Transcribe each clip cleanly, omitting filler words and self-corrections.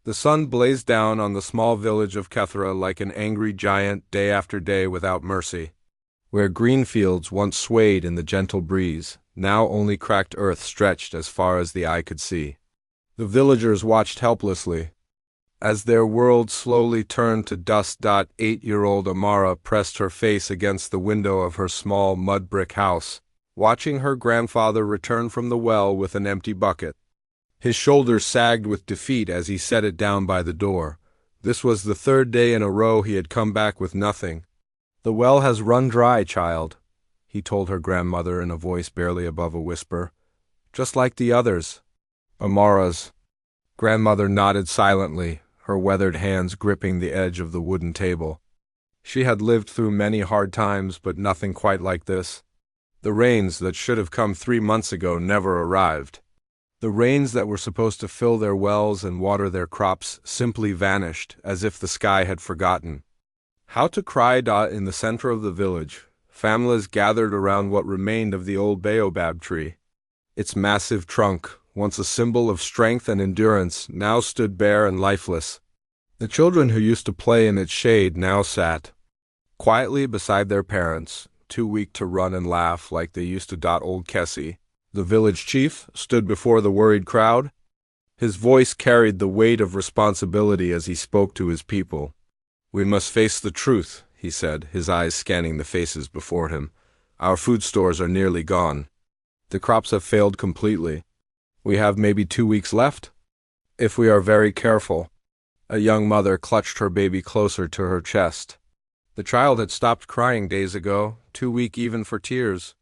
The sun blazed down on the small village of Kethra like an angry giant day after day without mercy. Where green fields once swayed in the gentle breeze, now only cracked earth stretched as far as the eye could see. The villagers watched helplessly as their world slowly turned to dust. 8-year-old Amara pressed her face against the window of her small mud brick house, watching her grandfather return from the well with an empty bucket. His shoulders sagged with defeat as he set it down by the door. This was the third day in a row he had come back with nothing. "The well has run dry, child," he told her grandmother in a voice barely above a whisper. "Just like the others." Amara's grandmother nodded silently, her weathered hands gripping the edge of the wooden table. She had lived through many hard times, but nothing quite like this. The rains that should have come 3 months ago never arrived. The rains that were supposed to fill their wells and water their crops simply vanished, as if the sky had forgotten how to cry. In the center of the village, families gathered around what remained of the old baobab tree. Its massive trunk, once a symbol of strength and endurance, now stood bare and lifeless. The children who used to play in its shade now sat quietly beside their parents, too weak to run and laugh like they used to. Old Kessie, the village chief, stood before the worried crowd. His voice carried the weight of responsibility as he spoke to his people. "We must face the truth," he said, his eyes scanning the faces before him. "Our food stores are nearly gone. The crops have failed completely. We have maybe 2 weeks left, if we are very careful." A young mother clutched her baby closer to her chest. The child had stopped crying days ago, too weak even for tears.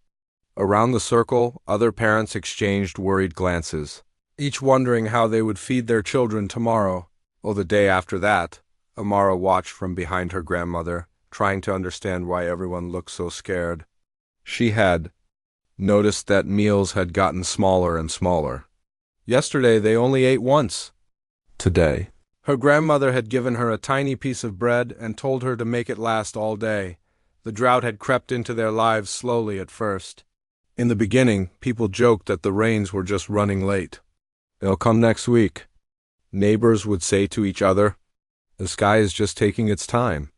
Around the circle, other parents exchanged worried glances, each wondering how they would feed their children tomorrow, or the day after that. Amara watched from behind her grandmother, trying to understand why everyone looked so scared. She had noticed that meals had gotten smaller and smaller. Yesterday they only ate once. Today, her grandmother had given her a tiny piece of bread and told her to make it last all day. The drought had crept into their lives slowly at first. In the beginning, people joked that the rains were just running late. "They'll come next week," neighbors would say to each other. "The sky is just taking its time."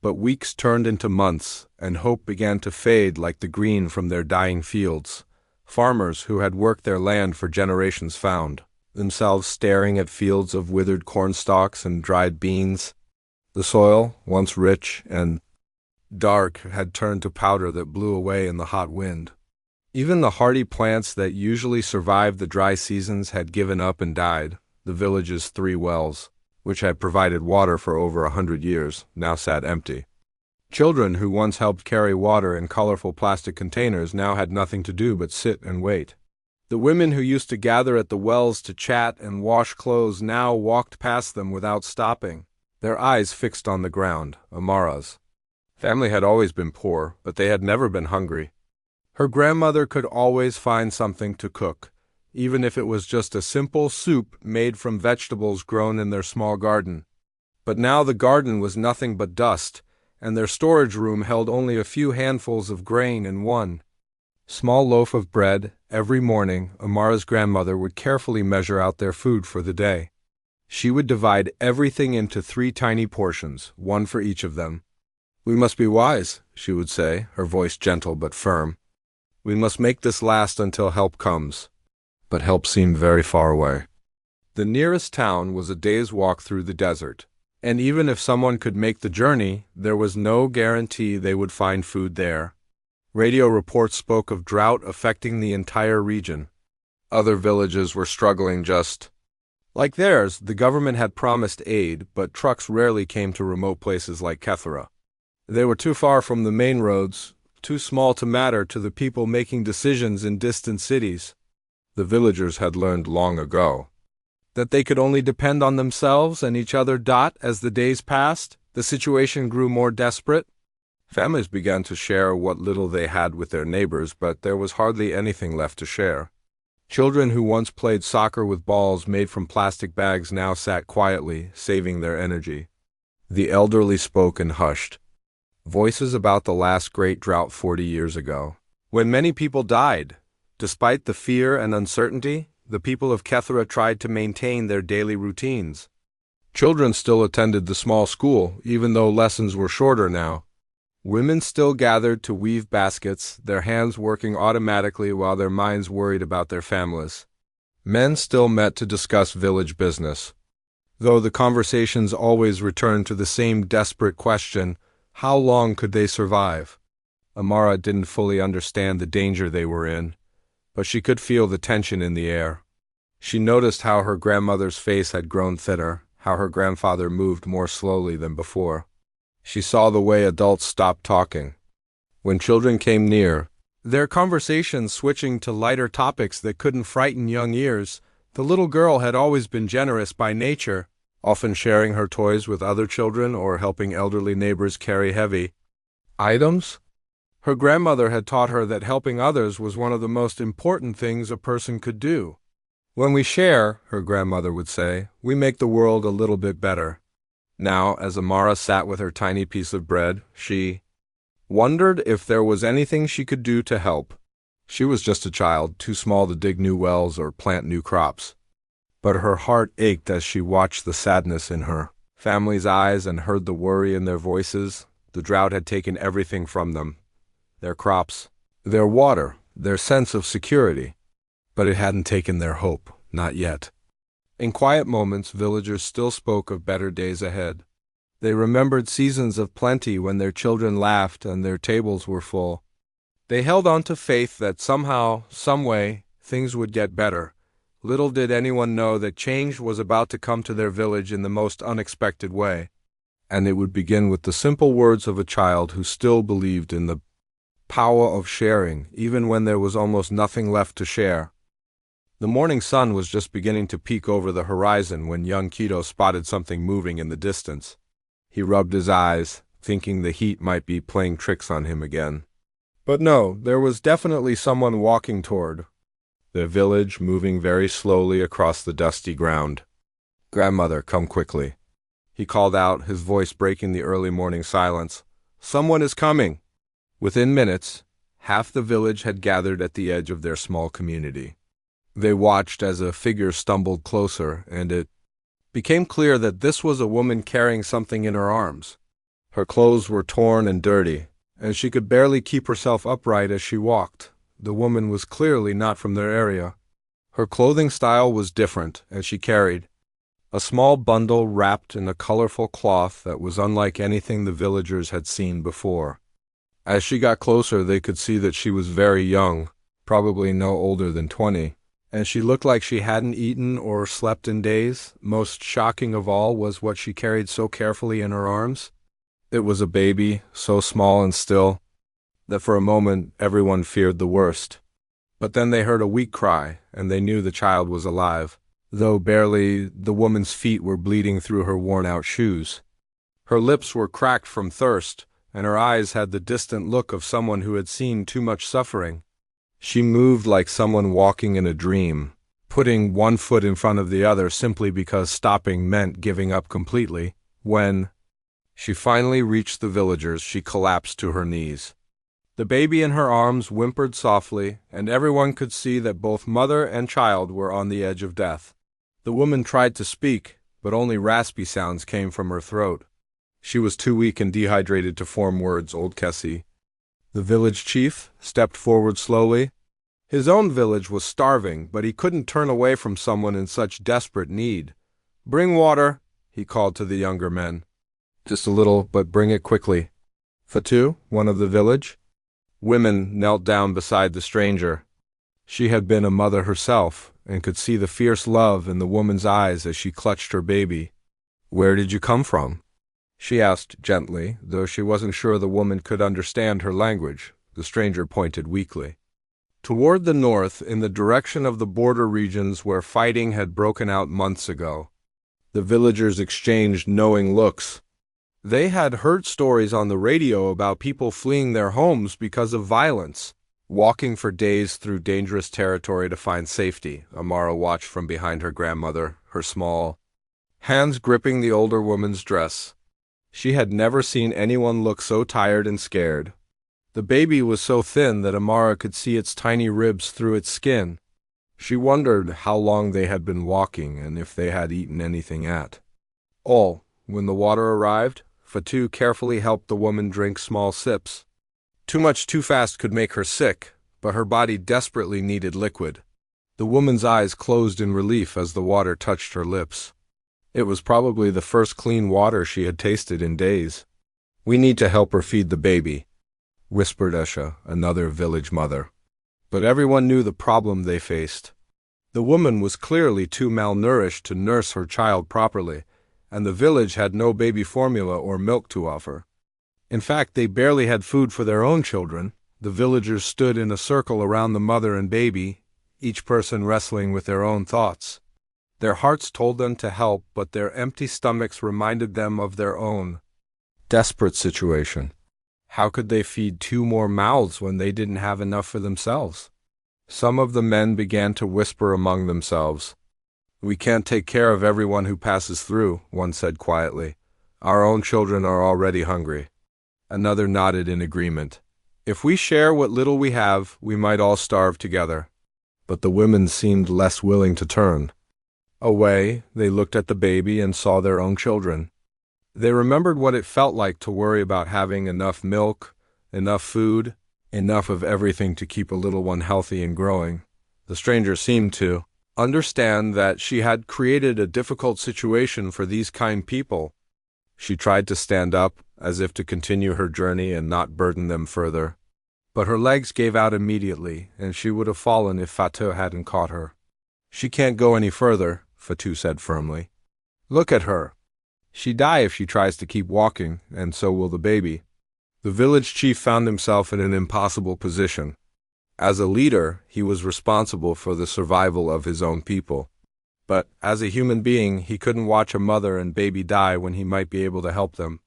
But weeks turned into months, and hope began to fade like the green from their dying fields. Farmers who had worked their land for generations found themselves staring at fields of withered corn stalks and dried beans. The soil, once rich and dark, had turned to powder that blew away in the hot wind. Even the hardy plants that usually survived the dry seasons had given up and died. The village's 3 wells, which had provided water for over 100 years, now sat empty. Children who once helped carry water in colorful plastic containers now had nothing to do but sit and wait. The women who used to gather at the wells to chat and wash clothes now walked past them without stopping, their eyes fixed on the ground. Amara's family had always been poor, but they had never been hungry. Her grandmother could always find something to cook, even if it was just a simple soup made from vegetables grown in their small garden. But now the garden was nothing but dust, and their storage room held only a few handfuls of grain in one small loaf of bread. Every morning, Amara's grandmother would carefully measure out their food for the day. She would divide everything into 3 tiny portions, one for each of them. "We must be wise," she would say, her voice gentle but firm. "We must make this last until help comes." But help seemed very far away. The nearest town was a day's walk through the desert, and even if someone could make the journey, there was no guarantee they would find food there. Radio reports spoke of drought affecting the entire region. Other villages were struggling just like theirs. The government had promised aid, but trucks rarely came to remote places like Kethra. They were too far from the main roads, too small to matter to the people making decisions in distant cities. The villagers had learned long ago that they could only depend on themselves and each other. As the days passed, the situation grew more desperate. Families began to share what little they had with their neighbors, but there was hardly anything left to share. Children who once played soccer with balls made from plastic bags now sat quietly, saving their energy. The elderly spoke in hushed voices about the last great drought 40 years ago, when many people died. Despite the fear and uncertainty, the people of Kethra tried to maintain their daily routines. Children still attended the small school, even though lessons were shorter now. Women still gathered to weave baskets, their hands working automatically while their minds worried about their families. Men still met to discuss village business, though the conversations always returned to the same desperate question: how long could they survive? Amara didn't fully understand the danger they were in, but she could feel the tension in the air. She noticed how her grandmother's face had grown thinner, how her grandfather moved more slowly than before. She saw the way adults stopped talking. When children came near, their conversations switching to lighter topics that couldn't frighten young ears, the little girl had always been generous by nature, often sharing her toys with other children or helping elderly neighbors carry heavy items. Her grandmother had taught her that helping others was one of the most important things a person could do. When we share, her grandmother would say, we make the world a little bit better. Now, as Amara sat with her tiny piece of bread, she wondered if there was anything she could do to help. She was just a child, too small to dig new wells or plant new crops. But her heart ached as she watched the sadness in her family's eyes and heard the worry in their voices. The drought had taken everything from them: their crops, their water, their sense of security. But it hadn't taken their hope, not yet. In quiet moments, villagers still spoke of better days ahead. They remembered seasons of plenty when their children laughed and their tables were full. They held on to faith that somehow, someway, things would get better. Little did anyone know that change was about to come to their village in the most unexpected way. And it would begin with the simple words of a child who still believed in the power of sharing, even when there was almost nothing left to share. The morning sun was just beginning to peek over the horizon when young Kito spotted something moving in the distance. He rubbed his eyes, thinking the heat might be playing tricks on him again. But no, there was definitely someone walking toward the village, moving very slowly across the dusty ground. "Grandmother, come quickly," he called out, his voice breaking the early morning silence. "Someone is coming!" Within minutes, half the village had gathered at the edge of their small community. They watched as a figure stumbled closer, and it became clear that this was a woman carrying something in her arms. Her clothes were torn and dirty, and she could barely keep herself upright as she walked. The woman was clearly not from their area. Her clothing style was different, and she carried a small bundle wrapped in a colorful cloth that was unlike anything the villagers had seen before. As she got closer, they could see that she was very young, probably no older than 20. And she looked like she hadn't eaten or slept in days. Most shocking of all was what she carried so carefully in her arms. It was a baby, so small and still, that for a moment everyone feared the worst. But then they heard a weak cry, and they knew the child was alive, though barely. The woman's feet were bleeding through her worn-out shoes. Her lips were cracked from thirst, and her eyes had the distant look of someone who had seen too much suffering. She moved like someone walking in a dream, putting one foot in front of the other simply because stopping meant giving up completely. When she finally reached the villagers, she collapsed to her knees. The baby in her arms whimpered softly, and everyone could see that both mother and child were on the edge of death. The woman tried to speak, but only raspy sounds came from her throat. She was too weak and dehydrated to form words, old Kessie. The village chief stepped forward slowly. His own village was starving, but he couldn't turn away from someone in such desperate need. "Bring water," he called to the younger men. "Just a little, but bring it quickly." Fatu, one of the village women, knelt down beside the stranger. She had been a mother herself, and could see the fierce love in the woman's eyes as she clutched her baby. "Where did you come from?" she asked gently, though she wasn't sure the woman could understand her language. The stranger pointed weakly toward the north, in the direction of the border regions where fighting had broken out months ago. The villagers exchanged knowing looks. They had heard stories on the radio about people fleeing their homes because of violence, walking for days through dangerous territory to find safety. Amara watched from behind her grandmother, her small hands gripping the older woman's dress. She had never seen anyone look so tired and scared. The baby was so thin that Amara could see its tiny ribs through its skin. She wondered how long they had been walking and if they had eaten anything yet. When the water arrived, Fatu carefully helped the woman drink small sips. Too much too fast could make her sick, but her body desperately needed liquid. The woman's eyes closed in relief as the water touched her lips. It was probably the first clean water she had tasted in days. "We need to help her feed the baby," whispered Esha, another village mother. But everyone knew the problem they faced. The woman was clearly too malnourished to nurse her child properly, and the village had no baby formula or milk to offer. In fact, they barely had food for their own children. The villagers stood in a circle around the mother and baby, each person wrestling with their own thoughts. Their hearts told them to help, but their empty stomachs reminded them of their own desperate situation. How could they feed 2 more mouths when they didn't have enough for themselves? Some of the men began to whisper among themselves. "We can't take care of everyone who passes through," one said quietly. "Our own children are already hungry." Another nodded in agreement. "If we share what little we have, we might all starve together." But the women seemed less willing to turn away. They looked at the baby and saw their own children. They remembered what it felt like to worry about having enough milk, enough food, enough of everything to keep a little one healthy and growing. The stranger seemed to understand that she had created a difficult situation for these kind people. She tried to stand up, as if to continue her journey and not burden them further. But her legs gave out immediately, and she would have fallen if Fatu hadn't caught her. "She can't go any further," Fatu said firmly. "Look at her. She'll die if she tries to keep walking, and so will the baby." The village chief found himself in an impossible position. As a leader, he was responsible for the survival of his own people. But as a human being, he couldn't watch a mother and baby die when he might be able to help them.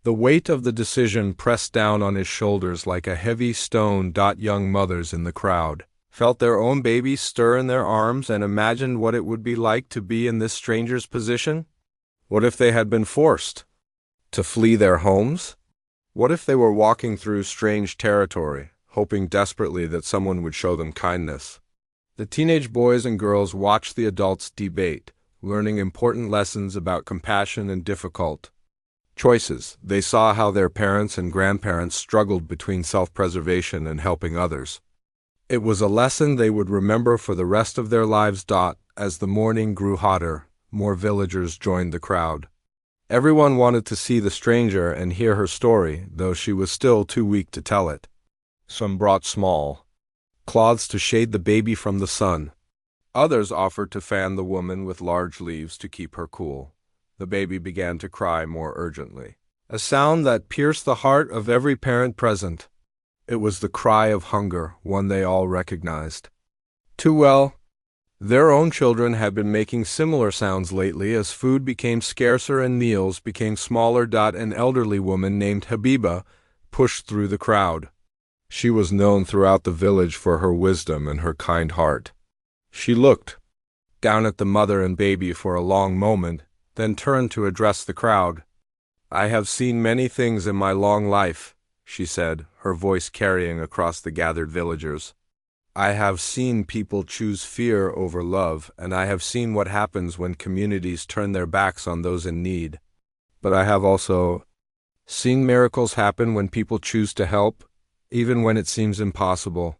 The weight of the decision pressed down on his shoulders like a heavy stone. Young mothers in the crowd felt their own babies stir in their arms and imagined what it would be like to be in this stranger's position. What if they had been forced to flee their homes? What if they were walking through strange territory, hoping desperately that someone would show them kindness? The teenage boys and girls watched the adults debate, learning important lessons about compassion and difficult choices. They saw how their parents and grandparents struggled between self-preservation and helping others. It was a lesson they would remember for the rest of their lives. As the morning grew hotter, more villagers joined the crowd. Everyone wanted to see the stranger and hear her story, though she was still too weak to tell it. Some brought small cloths to shade the baby from the sun. Others offered to fan the woman with large leaves to keep her cool. The baby began to cry more urgently, a sound that pierced the heart of every parent present. It was the cry of hunger, one they all recognized too well. Their own children had been making similar sounds lately as food became scarcer and meals became smaller. An elderly woman named Habiba pushed through the crowd. She was known throughout the village for her wisdom and her kind heart. She looked down at the mother and baby for a long moment, then turned to address the crowd. "I have seen many things in my long life," she said, her voice carrying across the gathered villagers. "I have seen people choose fear over love, and I have seen what happens when communities turn their backs on those in need. But I have also seen miracles happen when people choose to help, even when it seems impossible."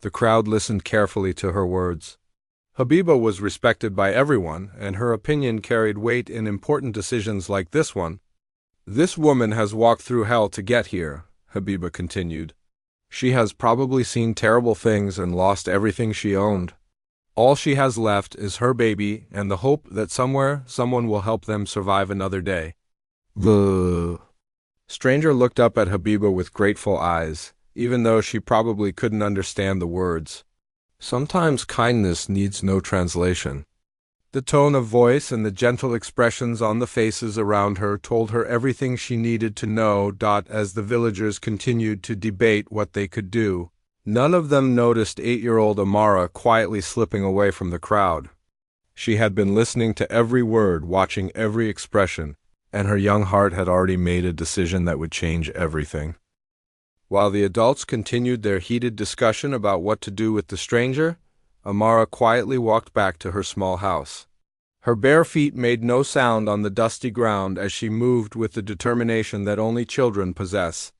The crowd listened carefully to her words. Habiba was respected by everyone, and her opinion carried weight in important decisions like this one. "This woman has walked through hell to get here," Habiba continued. "She has probably seen terrible things and lost everything she owned. All she has left is her baby and the hope that somewhere someone will help them survive another day." The stranger looked up at Habiba with grateful eyes, even though she probably couldn't understand the words. Sometimes kindness needs no translation. The tone of voice and the gentle expressions on the faces around her told her everything she needed to know. As the villagers continued to debate what they could do, none of them noticed 8-year-old Amara quietly slipping away from the crowd. She had been listening to every word, watching every expression, and her young heart had already made a decision that would change everything. While the adults continued their heated discussion about what to do with the stranger, Amara quietly walked back to her small house. Her bare feet made no sound on the dusty ground as she moved with the determination that only children possess.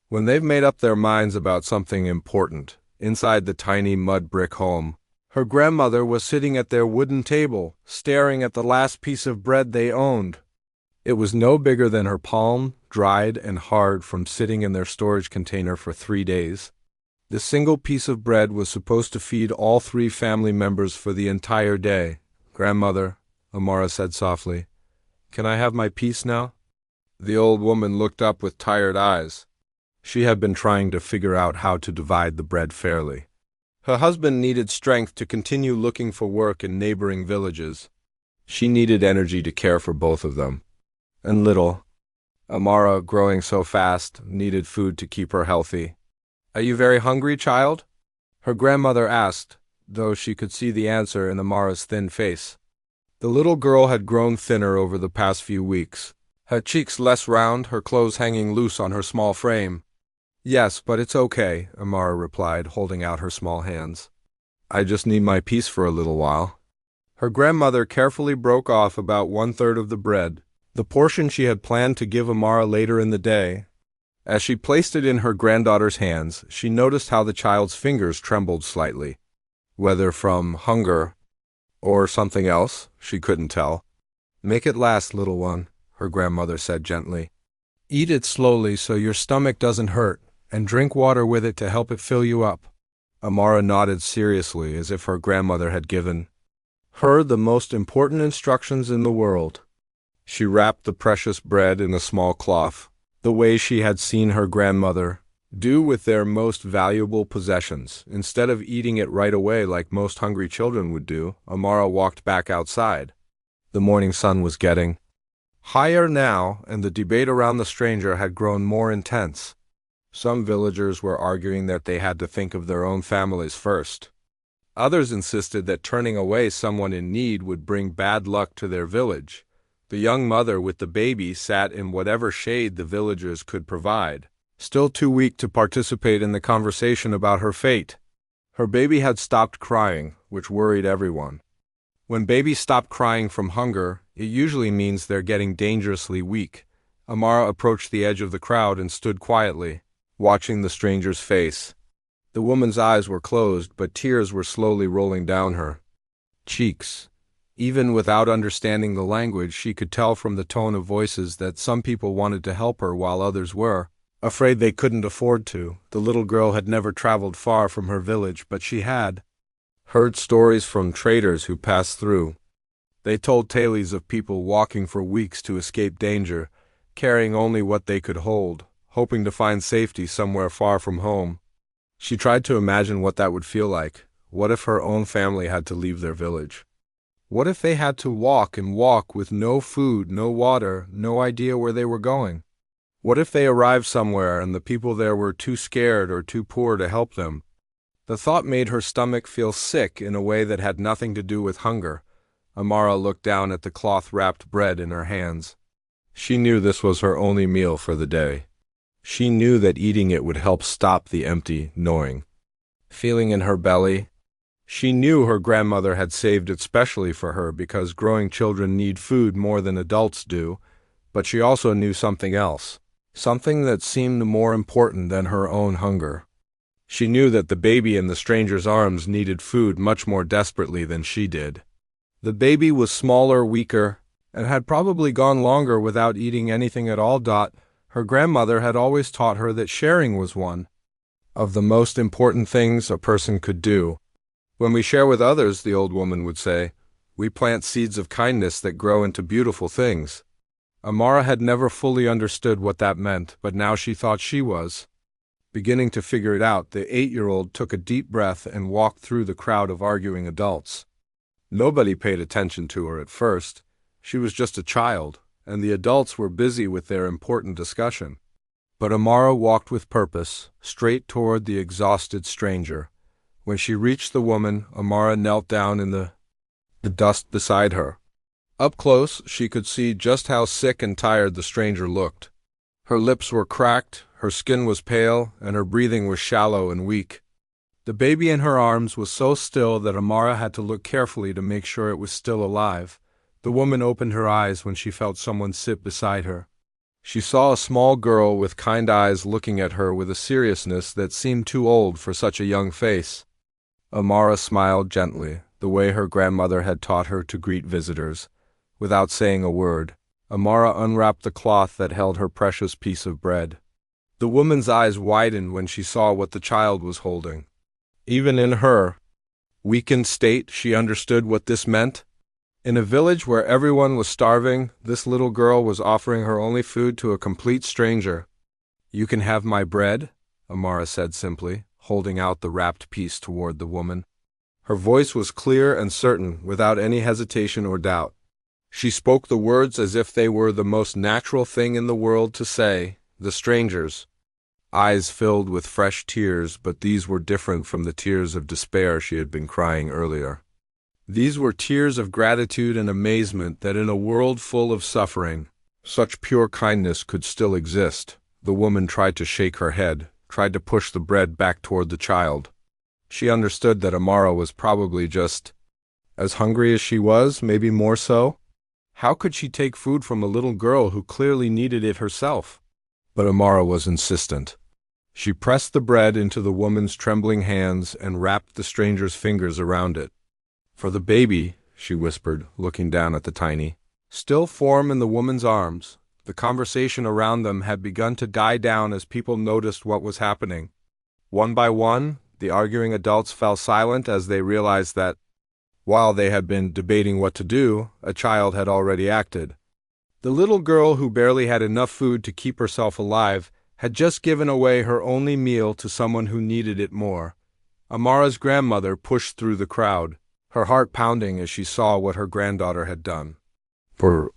When they've made up their minds about something important, inside the tiny mud brick home, her grandmother was sitting at their wooden table, staring at the last piece of bread they owned. It was no bigger than her palm, dried and hard from sitting in their storage container for 3 days. This single piece of bread was supposed to feed all 3 family members for the entire day. "Grandmother," Amara said softly, "can I have my piece now?" The old woman looked up with tired eyes. She had been trying to figure out how to divide the bread fairly. Her husband needed strength to continue looking for work in neighboring villages. She needed energy to care for both of them. And little Amara, growing so fast, needed food to keep her healthy. "Are you very hungry, child?" her grandmother asked, though she could see the answer in Amara's thin face. The little girl had grown thinner over the past few weeks, her cheeks less round, her clothes hanging loose on her small frame. "Yes, but it's okay," Amara replied, holding out her small hands. "I just need my piece for a little while." Her grandmother carefully broke off about 1/3 of the bread, the portion she had planned to give Amara later in the day. As she placed it in her granddaughter's hands, she noticed how the child's fingers trembled slightly. Whether from hunger or something else, she couldn't tell. "Make it last, little one," her grandmother said gently. "Eat it slowly so your stomach doesn't hurt, and drink water with it to help it fill you up." Amara nodded seriously, as if her grandmother had given her the most important instructions in the world. She wrapped the precious bread in a small cloth, the way she had seen her grandmother do with their most valuable possessions. Instead of eating it right away like most hungry children would do, Amara walked back outside. The morning sun was getting higher now, and the debate around the stranger had grown more intense. Some villagers were arguing that they had to think of their own families first. Others insisted that turning away someone in need would bring bad luck to their village. The young mother with the baby sat in whatever shade the villagers could provide, still too weak to participate in the conversation about her fate. Her baby had stopped crying, which worried everyone. When babies stop crying from hunger, it usually means they're getting dangerously weak. Amara approached the edge of the crowd and stood quietly, watching the stranger's face. The woman's eyes were closed, but tears were slowly rolling down her cheeks. Even without understanding the language, she could tell from the tone of voices that some people wanted to help her while others were afraid they couldn't afford to. The little girl had never traveled far from her village, but she had heard stories from traders who passed through. They told tales of people walking for weeks to escape danger, carrying only what they could hold, hoping to find safety somewhere far from home. She tried to imagine what that would feel like. What if her own family had to leave their village? What if they had to walk and walk with no food, no water, no idea where they were going? What if they arrived somewhere and the people there were too scared or too poor to help them? The thought made her stomach feel sick in a way that had nothing to do with hunger. Amara looked down at the cloth-wrapped bread in her hands. She knew this was her only meal for the day. She knew that eating it would help stop the empty, gnawing feeling in her belly. She knew her grandmother had saved it specially for her because growing children need food more than adults do, but she also knew something else, something that seemed more important than her own hunger. She knew that the baby in the stranger's arms needed food much more desperately than she did. The baby was smaller, weaker, and had probably gone longer without eating anything at all. Her grandmother had always taught her that sharing was one of the most important things a person could do. When we share with others, the old woman would say, we plant seeds of kindness that grow into beautiful things. Amara had never fully understood what that meant, but now she thought she was beginning to figure it out. The 8-year-old took a deep breath and walked through the crowd of arguing adults. Nobody paid attention to her at first. She was just a child, and the adults were busy with their important discussion. But Amara walked with purpose, straight toward the exhausted stranger. When she reached the woman, Amara knelt down in the dust beside her. Up close, she could see just how sick and tired the stranger looked. Her lips were cracked, her skin was pale, and her breathing was shallow and weak. The baby in her arms was so still that Amara had to look carefully to make sure it was still alive. The woman opened her eyes when she felt someone sit beside her. She saw a small girl with kind eyes looking at her with a seriousness that seemed too old for such a young face. Amara smiled gently, the way her grandmother had taught her to greet visitors. Without saying a word, Amara unwrapped the cloth that held her precious piece of bread. The woman's eyes widened when she saw what the child was holding. Even in her weakened state, she understood what this meant. In a village where everyone was starving, this little girl was offering her only food to a complete stranger. "You can have my bread," Amara said simply, holding out the wrapped piece toward the woman. Her voice was clear and certain, without any hesitation or doubt. She spoke the words as if they were the most natural thing in the world to say. The stranger's eyes filled with fresh tears, but these were different from the tears of despair she had been crying earlier. These were tears of gratitude and amazement that in a world full of suffering, such pure kindness could still exist. The woman tried to shake her head, tried to push the bread back toward the child. She understood that Amara was probably just as hungry as she was, maybe more so. How could she take food from a little girl who clearly needed it herself? But Amara was insistent. She pressed the bread into the woman's trembling hands and wrapped the stranger's fingers around it. "For the baby," she whispered, looking down at the tiny, still form in the woman's arms. The conversation around them had begun to die down as people noticed what was happening. One by one, the arguing adults fell silent as they realized that, while they had been debating what to do, a child had already acted. The little girl who barely had enough food to keep herself alive had just given away her only meal to someone who needed it more. Amara's grandmother pushed through the crowd, her heart pounding as she saw what her granddaughter had done. For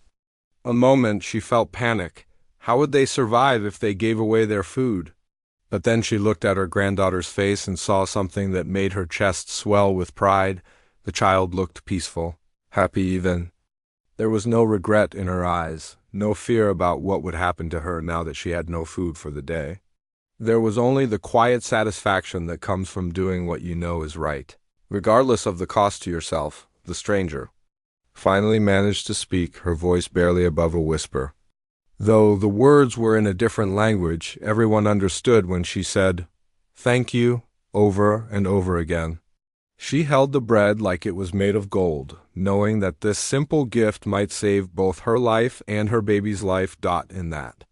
a moment she felt panic. How would they survive if they gave away their food? But then she looked at her granddaughter's face and saw something that made her chest swell with pride. The child looked peaceful, happy even. There was no regret in her eyes, no fear about what would happen to her now that she had no food for the day. There was only the quiet satisfaction that comes from doing what you know is right, regardless of the cost to yourself. The stranger finally managed to speak, her voice barely above a whisper. Though the words were in a different language, everyone understood when she said, "Thank you," over and over again. She held the bread like it was made of gold, knowing that this simple gift might save both her life and her baby's life. In that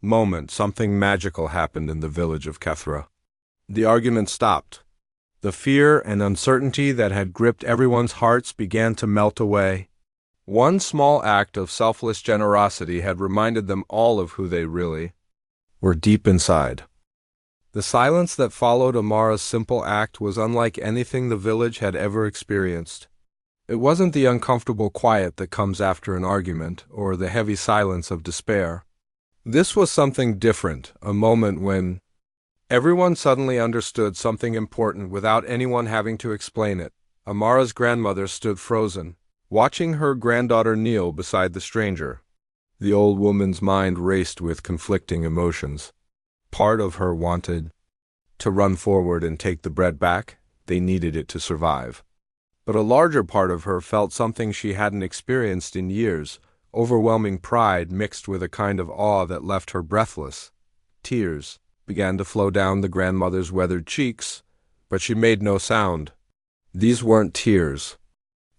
moment, something magical happened in the village of Kethra. The argument stopped. The fear and uncertainty that had gripped everyone's hearts began to melt away. One small act of selfless generosity had reminded them all of who they really were deep inside. The silence that followed Amara's simple act was unlike anything the village had ever experienced. It wasn't the uncomfortable quiet that comes after an argument, or the heavy silence of despair. This was something different, a moment when everyone suddenly understood something important without anyone having to explain it. Amara's grandmother stood frozen, watching her granddaughter kneel beside the stranger. The old woman's mind raced with conflicting emotions. Part of her wanted to run forward and take the bread back. They needed it to survive. But a larger part of her felt something she hadn't experienced in years, overwhelming pride mixed with a kind of awe that left her breathless. Tears began to flow down the grandmother's weathered cheeks, but she made no sound. These weren't tears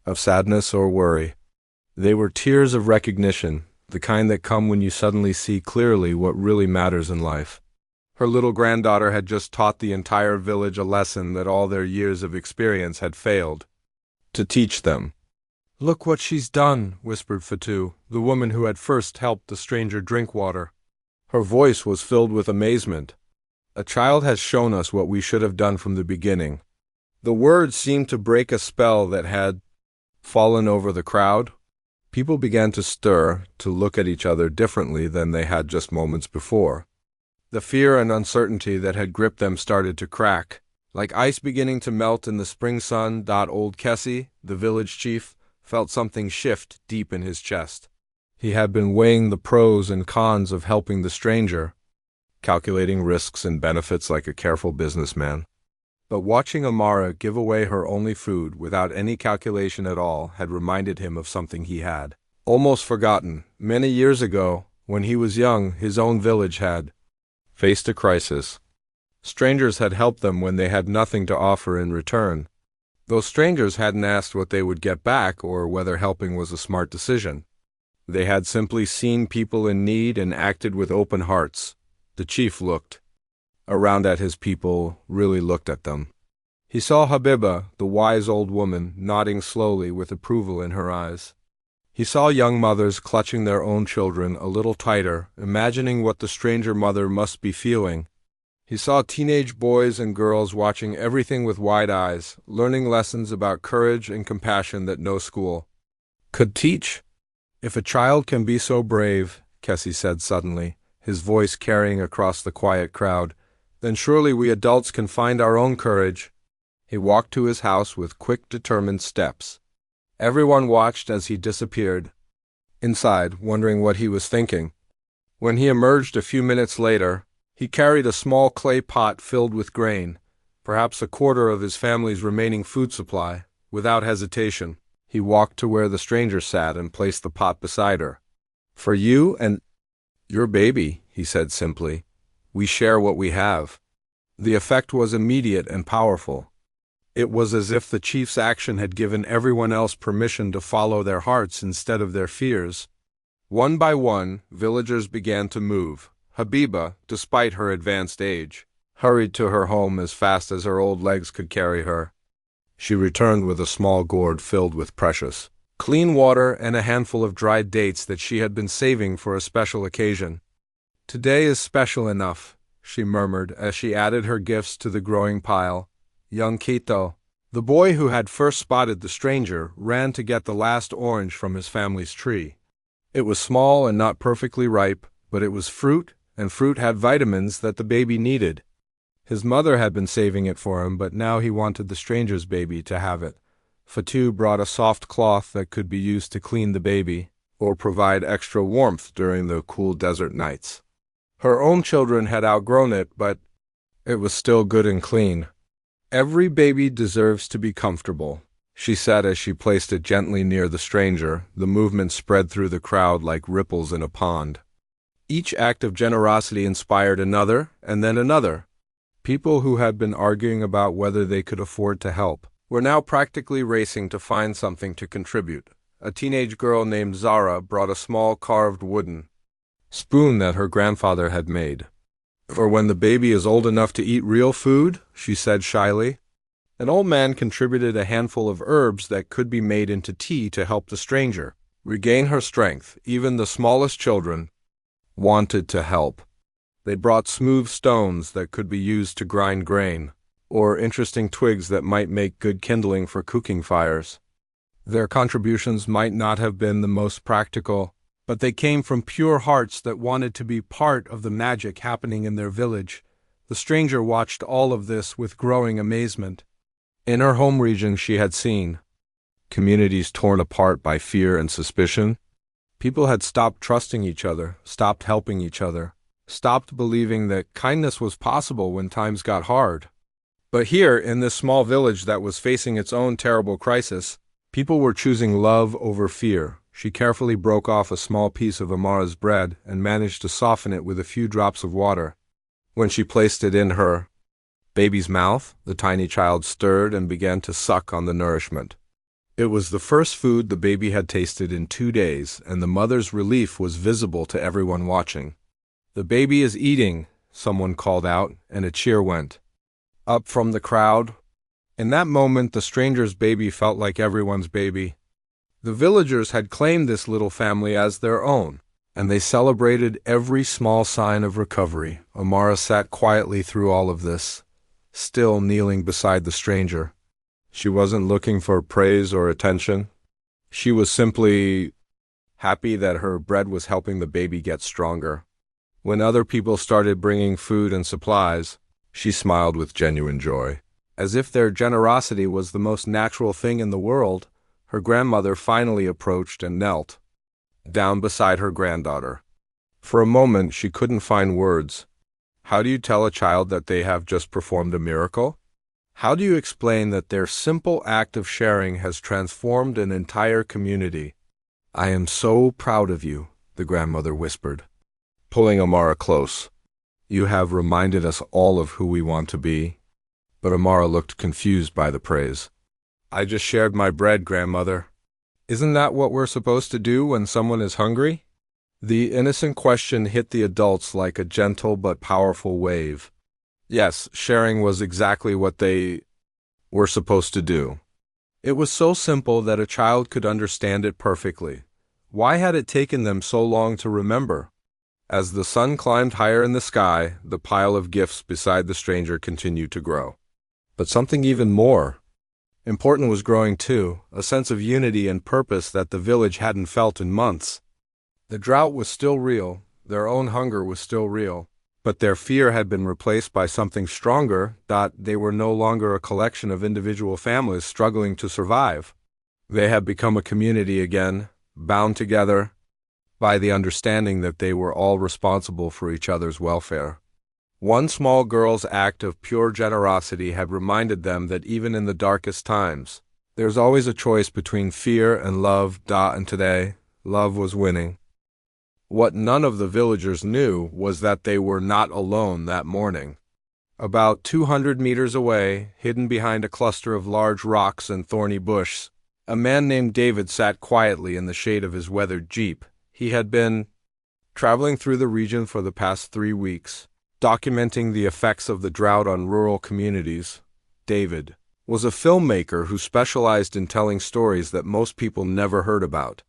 of sadness or worry. They were tears of recognition, the kind that come when you suddenly see clearly what really matters in life. Her little granddaughter had just taught the entire village a lesson that all their years of experience had failed to teach them. "Look what she's done," whispered Fatu, the woman who had first helped the stranger drink water. Her voice was filled with amazement. "A child has shown us what we should have done from the beginning." The words seemed to break a spell that had fallen over the crowd. People began to stir, to look at each other differently than they had just moments before. The fear and uncertainty that had gripped them started to crack, like ice beginning to melt in the spring sun. Old Kessie, the village chief, felt something shift deep in his chest. He had been weighing the pros and cons of helping the stranger, calculating risks and benefits like a careful businessman. But watching Amara give away her only food without any calculation at all had reminded him of something he had almost forgotten. Many years ago, when he was young, his own village had faced a crisis. Strangers had helped them when they had nothing to offer in return. Those strangers hadn't asked what they would get back or whether helping was a smart decision. They had simply seen people in need and acted with open hearts. The chief looked around at his people, really looked at them. He saw Habiba, the wise old woman, nodding slowly with approval in her eyes. He saw young mothers clutching their own children a little tighter, imagining what the stranger mother must be feeling. He saw teenage boys and girls watching everything with wide eyes, learning lessons about courage and compassion that no school could teach. "If a child can be so brave," Kessie said suddenly, his voice carrying across the quiet crowd, "then surely we adults can find our own courage." He walked to his house with quick, determined steps. Everyone watched as he disappeared inside, wondering what he was thinking. When he emerged a few minutes later, he carried a small clay pot filled with grain, perhaps a quarter of his family's remaining food supply. Without hesitation, he walked to where the stranger sat and placed the pot beside her. "For you and your baby," he said simply. "We share what we have." The effect was immediate and powerful. It was as if the chief's action had given everyone else permission to follow their hearts instead of their fears. One by one, villagers began to move. Habiba, despite her advanced age, hurried to her home as fast as her old legs could carry her. She returned with a small gourd filled with precious, clean water and a handful of dried dates that she had been saving for a special occasion. "Today is special enough," she murmured as she added her gifts to the growing pile. Young Quito, the boy who had first spotted the stranger, ran to get the last orange from his family's tree. It was small and not perfectly ripe, but it was fruit, and fruit had vitamins that the baby needed. His mother had been saving it for him, but now he wanted the stranger's baby to have it. Fatou brought a soft cloth that could be used to clean the baby, or provide extra warmth during the cool desert nights. Her own children had outgrown it, but it was still good and clean. "Every baby deserves to be comfortable," she said as she placed it gently near the stranger. The movement spread through the crowd like ripples in a pond. Each act of generosity inspired another, and then another. People who had been arguing about whether they could afford to help were now practically racing to find something to contribute. A teenage girl named Zara brought a small carved wooden spoon that her grandfather had made. "For when the baby is old enough to eat real food," she said shyly. An old man contributed a handful of herbs that could be made into tea to help the stranger regain her strength. Even the smallest children wanted to help. They brought smooth stones that could be used to grind grain, or interesting twigs that might make good kindling for cooking fires. Their contributions might not have been the most practical, but they came from pure hearts that wanted to be part of the magic happening in their village. The stranger watched all of this with growing amazement. In her home region, she had seen communities torn apart by fear and suspicion. People had stopped trusting each other, stopped helping each other, stopped believing that kindness was possible when times got hard. But here, in this small village that was facing its own terrible crisis, people were choosing love over fear. She carefully broke off a small piece of Amara's bread and managed to soften it with a few drops of water. When she placed it in her baby's mouth, the tiny child stirred and began to suck on the nourishment. It was the first food the baby had tasted in 2 days, and the mother's relief was visible to everyone watching. "The baby is eating," someone called out, and a cheer went up from the crowd. In that moment, the stranger's baby felt like everyone's baby. The villagers had claimed this little family as their own, and they celebrated every small sign of recovery. Amara sat quietly through all of this, still kneeling beside the stranger. She wasn't looking for praise or attention. She was simply happy that her bread was helping the baby get stronger. When other people started bringing food and supplies, she smiled with genuine joy. As if their generosity was the most natural thing in the world, her grandmother finally approached and knelt down beside her granddaughter. For a moment, she couldn't find words. How do you tell a child that they have just performed a miracle? How do you explain that their simple act of sharing has transformed an entire community? I am so proud of you, the grandmother whispered, pulling Amara close. You have reminded us all of who we want to be. But Amara looked confused by the praise. I just shared my bread, grandmother. Isn't that what we're supposed to do when someone is hungry? The innocent question hit the adults like a gentle but powerful wave. Yes, sharing was exactly what they were supposed to do. It was so simple that a child could understand it perfectly. Why had it taken them so long to remember? As the sun climbed higher in the sky, the pile of gifts beside the stranger continued to grow. But something even more important was growing too, a sense of unity and purpose that the village hadn't felt in months. The drought was still real, their own hunger was still real, but their fear had been replaced by something stronger. They were no longer a collection of individual families struggling to survive. They had become a community again, bound together by the understanding that they were all responsible for each other's welfare. One small girl's act of pure generosity had reminded them that even in the darkest times, there's always a choice between fear and love. And today, love was winning. What none of the villagers knew was that they were not alone that morning. About 200 meters away, hidden behind a cluster of large rocks and thorny bush, a man named David sat quietly in the shade of his weathered jeep. He had been traveling through the region for the past 3 weeks, documenting the effects of the drought on rural communities. David was a filmmaker who specialized in telling stories that most people never heard about.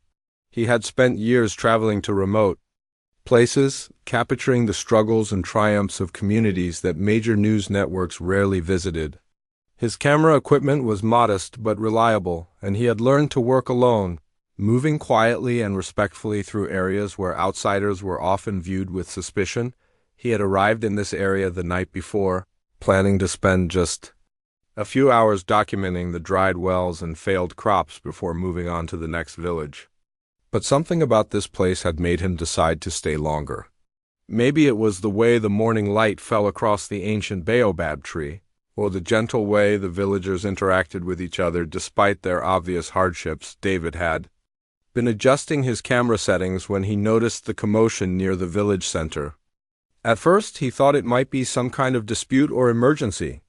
He had spent years traveling to remote places, capturing the struggles and triumphs of communities that major news networks rarely visited. His camera equipment was modest but reliable, and he had learned to work alone, moving quietly and respectfully through areas where outsiders were often viewed with suspicion. He had arrived in this area the night before, planning to spend just a few hours documenting the dried wells and failed crops before moving on to the next village. But something about this place had made him decide to stay longer. Maybe it was the way the morning light fell across the ancient baobab tree, or the gentle way the villagers interacted with each other despite their obvious hardships. David had been adjusting his camera settings when he noticed the commotion near the village center. At first, he thought it might be some kind of dispute or emergency.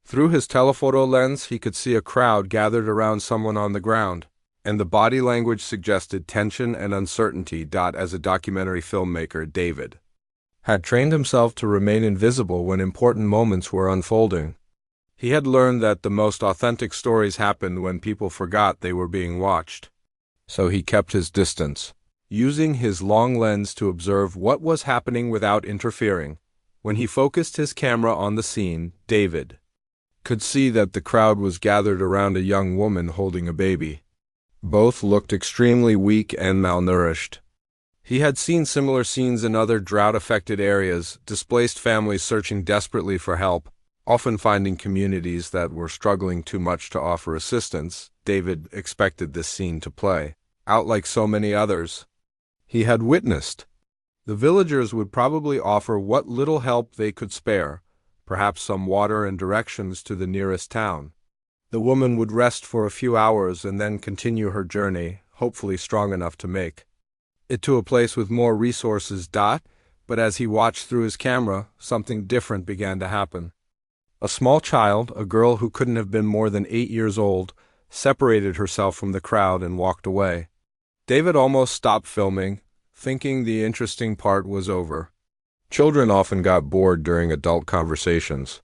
Through his telephoto lens, he could see a crowd gathered around someone on the ground, and the body language suggested tension and uncertainty. As a documentary filmmaker, David had trained himself to remain invisible when important moments were unfolding. He had learned that the most authentic stories happened when people forgot they were being watched. So he kept his distance, using his long lens to observe what was happening without interfering. When he focused his camera on the scene, David could see that the crowd was gathered around a young woman holding a baby. Both looked extremely weak and malnourished. He had seen similar scenes in other drought-affected areas, displaced families searching desperately for help, often finding communities that were struggling too much to offer assistance. David expected this scene to play out like so many others he had witnessed. The villagers would probably offer what little help they could spare, perhaps some water and directions to the nearest town. The woman would rest for a few hours and then continue her journey, hopefully strong enough to make it to a place with more resources. But as he watched through his camera, something different began to happen. A small child, a girl who couldn't have been more than 8 years old, separated herself from the crowd and walked away. David almost stopped filming, thinking the interesting part was over. Children often got bored during adult conversations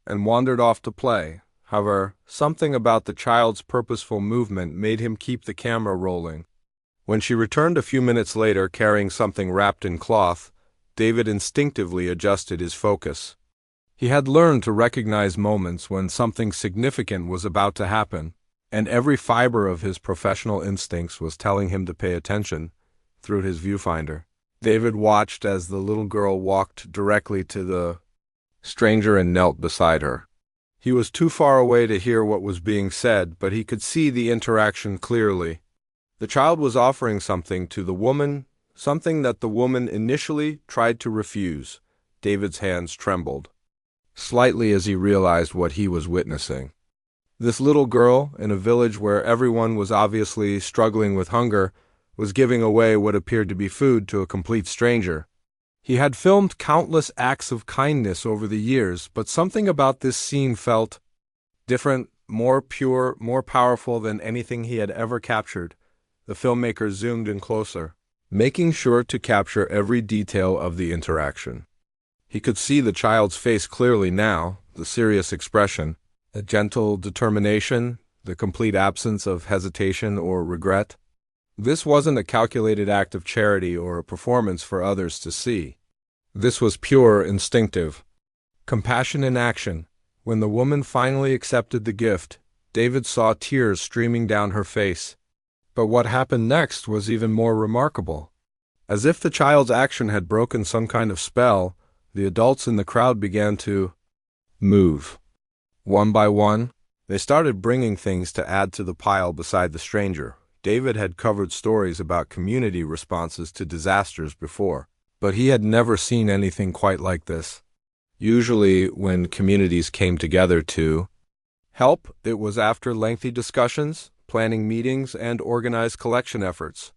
and wandered off to play. However, something about the child's purposeful movement made him keep the camera rolling. When she returned a few minutes later carrying something wrapped in cloth, David instinctively adjusted his focus. He had learned to recognize moments when something significant was about to happen, and every fiber of his professional instincts was telling him to pay attention. Through his viewfinder, David watched as the little girl walked directly to the stranger and knelt beside her. He was too far away to hear what was being said, but he could see the interaction clearly. The child was offering something to the woman, something that the woman initially tried to refuse. David's hands trembled. slightly as he realized what he was witnessing. This little girl, in a village where everyone was obviously struggling with hunger, was giving away what appeared to be food to a complete stranger. He had filmed countless acts of kindness over the years, but something about this scene felt different, more pure, more powerful than anything he had ever captured. The filmmaker zoomed in closer, making sure to capture every detail of the interaction. He could see the child's face clearly now, the serious expression, a gentle determination, the complete absence of hesitation or regret. This wasn't a calculated act of charity or a performance for others to see. This was pure, instinctive compassion in action. When the woman finally accepted the gift, David saw tears streaming down her face. But what happened next was even more remarkable. As if the child's action had broken some kind of spell, the adults in the crowd began to move. One by one, they started bringing things to add to the pile beside the stranger. David had covered stories about community responses to disasters before, but he had never seen anything quite like this. Usually, when communities came together to help, it was after lengthy discussions, planning meetings, and organized collection efforts.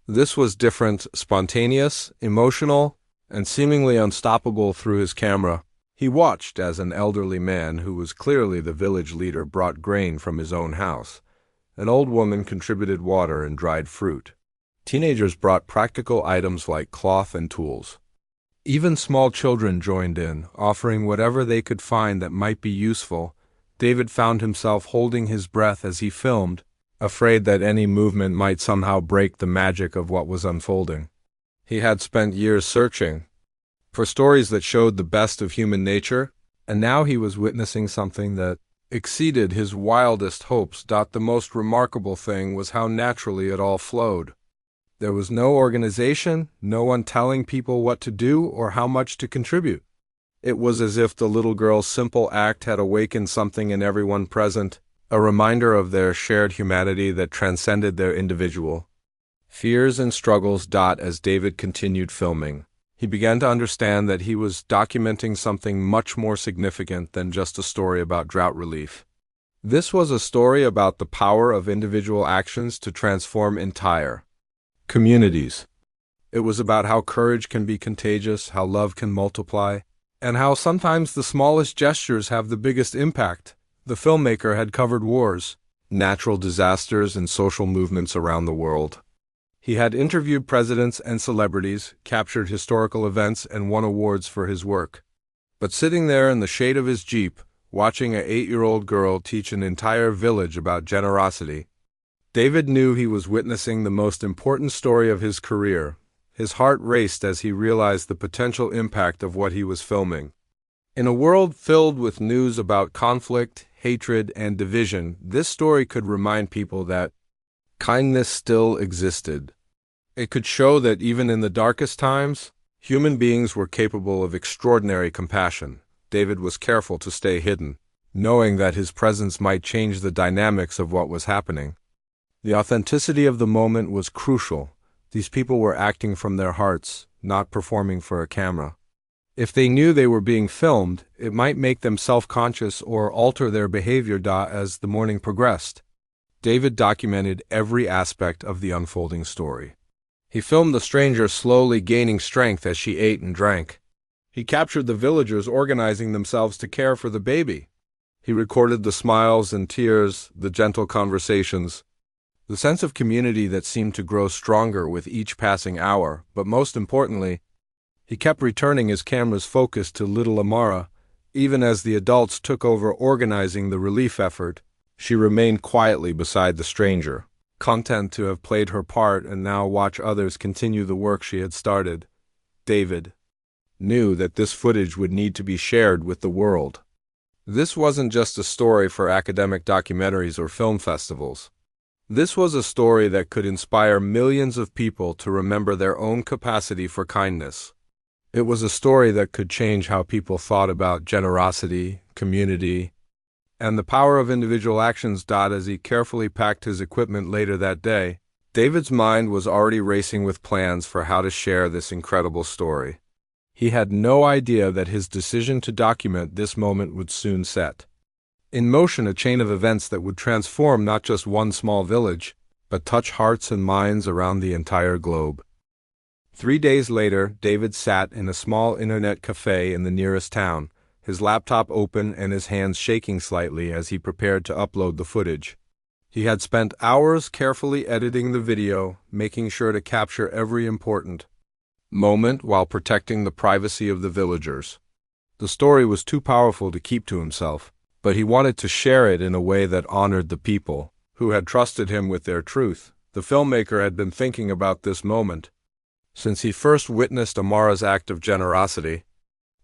This was different, spontaneous, emotional, and seemingly unstoppable through his camera. He watched as an elderly man, who was clearly the village leader, brought grain from his own house. An old woman contributed water and dried fruit. Teenagers brought practical items like cloth and tools. Even small children joined in, offering whatever they could find that might be useful. David found himself holding his breath as he filmed, afraid that any movement might somehow break the magic of what was unfolding. He had spent years searching for stories that showed the best of human nature, and now he was witnessing something that exceeded his wildest hopes. The most remarkable thing was how naturally it all flowed. There was no organization, no one telling people what to do or how much to contribute. It was as if the little girl's simple act had awakened something in everyone present, a reminder of their shared humanity that transcended their individual fears and struggles. As David continued filming, he began to understand that he was documenting something much more significant than just a story about drought relief. This was a story about the power of individual actions to transform entire communities. It was about how courage can be contagious, how love can multiply, and how sometimes the smallest gestures have the biggest impact. The filmmaker had covered wars, natural disasters, and social movements around the world. He had interviewed presidents and celebrities, captured historical events, and won awards for his work. But sitting there in the shade of his Jeep, watching an 8-year-old girl teach an entire village about generosity, David knew he was witnessing the most important story of his career. His heart raced as he realized the potential impact of what he was filming. In a world filled with news about conflict, hatred, and division, this story could remind people that kindness still existed. It could show that even in the darkest times, human beings were capable of extraordinary compassion. David was careful to stay hidden, knowing that his presence might change the dynamics of what was happening. The authenticity of the moment was crucial. These people were acting from their hearts, not performing for a camera. If they knew they were being filmed, it might make them self-conscious or alter their behavior. As the morning progressed, David documented every aspect of the unfolding story. He filmed the stranger slowly gaining strength as she ate and drank. He captured the villagers organizing themselves to care for the baby. He recorded the smiles and tears, the gentle conversations, the sense of community that seemed to grow stronger with each passing hour. But most importantly, he kept returning his camera's focus to little Amara. Even as the adults took over organizing the relief effort, she remained quietly beside the stranger, content to have played her part and now watch others continue the work she had started. David knew that this footage would need to be shared with the world. This wasn't just a story for academic documentaries or film festivals. This was a story that could inspire millions of people to remember their own capacity for kindness. It was a story that could change how people thought about generosity, community, and the power of individual actions. As he carefully packed his equipment later that day, David's mind was already racing with plans for how to share this incredible story. He had no idea that his decision to document this moment would soon set in motion a chain of events that would transform not just one small village, but touch hearts and minds around the entire globe. 3 days later, David sat in a small internet cafe in the nearest town, his laptop open and his hands shaking slightly as he prepared to upload the footage. He had spent hours carefully editing the video, making sure to capture every important moment while protecting the privacy of the villagers. The story was too powerful to keep to himself, but he wanted to share it in a way that honored the people who had trusted him with their truth. The filmmaker had been thinking about this moment since he first witnessed Amara's act of generosity.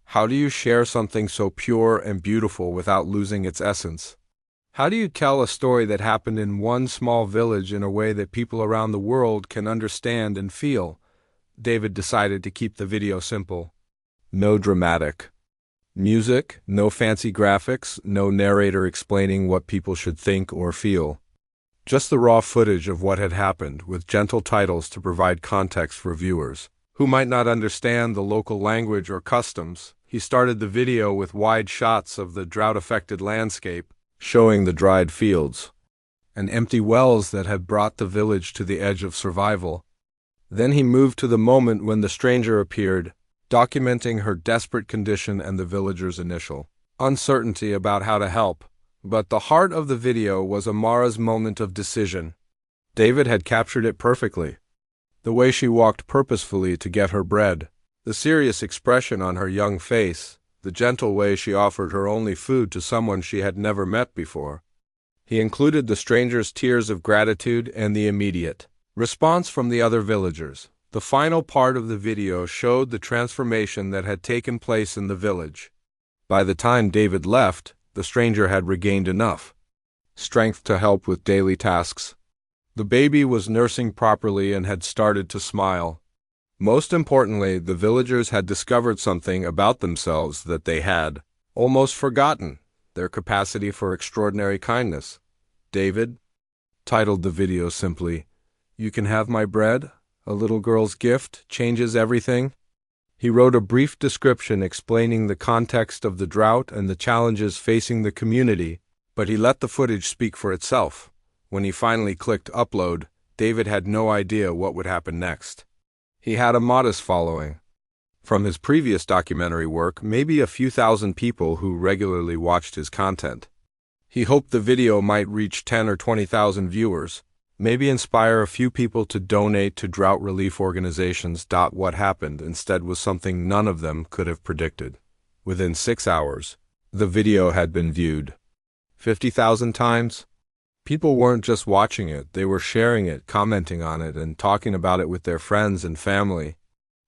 How do you share something so pure and beautiful without losing its essence? How do you tell a story that happened in one small village in a way that people around the world can understand and feel? David decided to keep the video simple. No dramatic music, no fancy graphics, no narrator explaining what people should think or feel. Just the raw footage of what had happened, with gentle titles to provide context for viewers who might not understand the local language or customs. He started the video with wide shots of the drought-affected landscape, showing the dried fields and empty wells that had brought the village to the edge of survival. Then he moved to the moment when the stranger appeared, documenting her desperate condition and the villagers' initial uncertainty about how to help. But the heart of the video was Amara's moment of decision. David had captured it perfectly. The way she walked purposefully to get her bread, the serious expression on her young face, the gentle way she offered her only food to someone she had never met before. He included the stranger's tears of gratitude and the immediate response from the other villagers. The final part of the video showed the transformation that had taken place in the village. By the time David left, the stranger had regained enough strength to help with daily tasks. The baby was nursing properly and had started to smile. Most importantly, the villagers had discovered something about themselves that they had almost forgotten: their capacity for extraordinary kindness. David titled the video simply, "You Can Have My Bread, A Little Girl's Gift Changes Everything." He wrote a brief description explaining the context of the drought and the challenges facing the community, but he let the footage speak for itself. When he finally clicked upload, David had no idea what would happen next. He had a modest following from his previous documentary work, maybe a few thousand people who regularly watched his content. He hoped the video might reach 10 or 20,000 viewers, maybe inspire a few people to donate to drought relief organizations. What happened instead was something none of them could have predicted. Within 6 hours, the video had been viewed 50,000 times. People weren't just watching it, they were sharing it, commenting on it, and talking about it with their friends and family.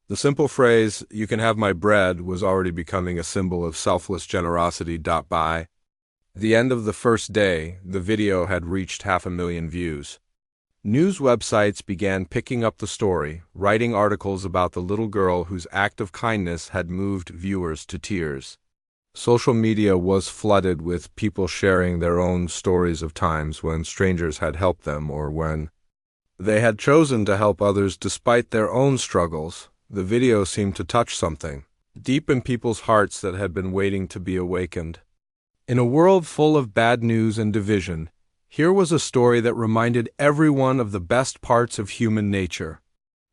The simple phrase, "You can have my bread," was already becoming a symbol of selfless generosity. By the end of the first day, the video had reached 500,000 views. News websites began picking up the story, writing articles about the little girl whose act of kindness had moved viewers to tears. Social media was flooded with people sharing their own stories of times when strangers had helped them or when they had chosen to help others despite their own struggles. The video seemed to touch something deep in people's hearts that had been waiting to be awakened. In a world full of bad news and division, here was a story that reminded everyone of the best parts of human nature.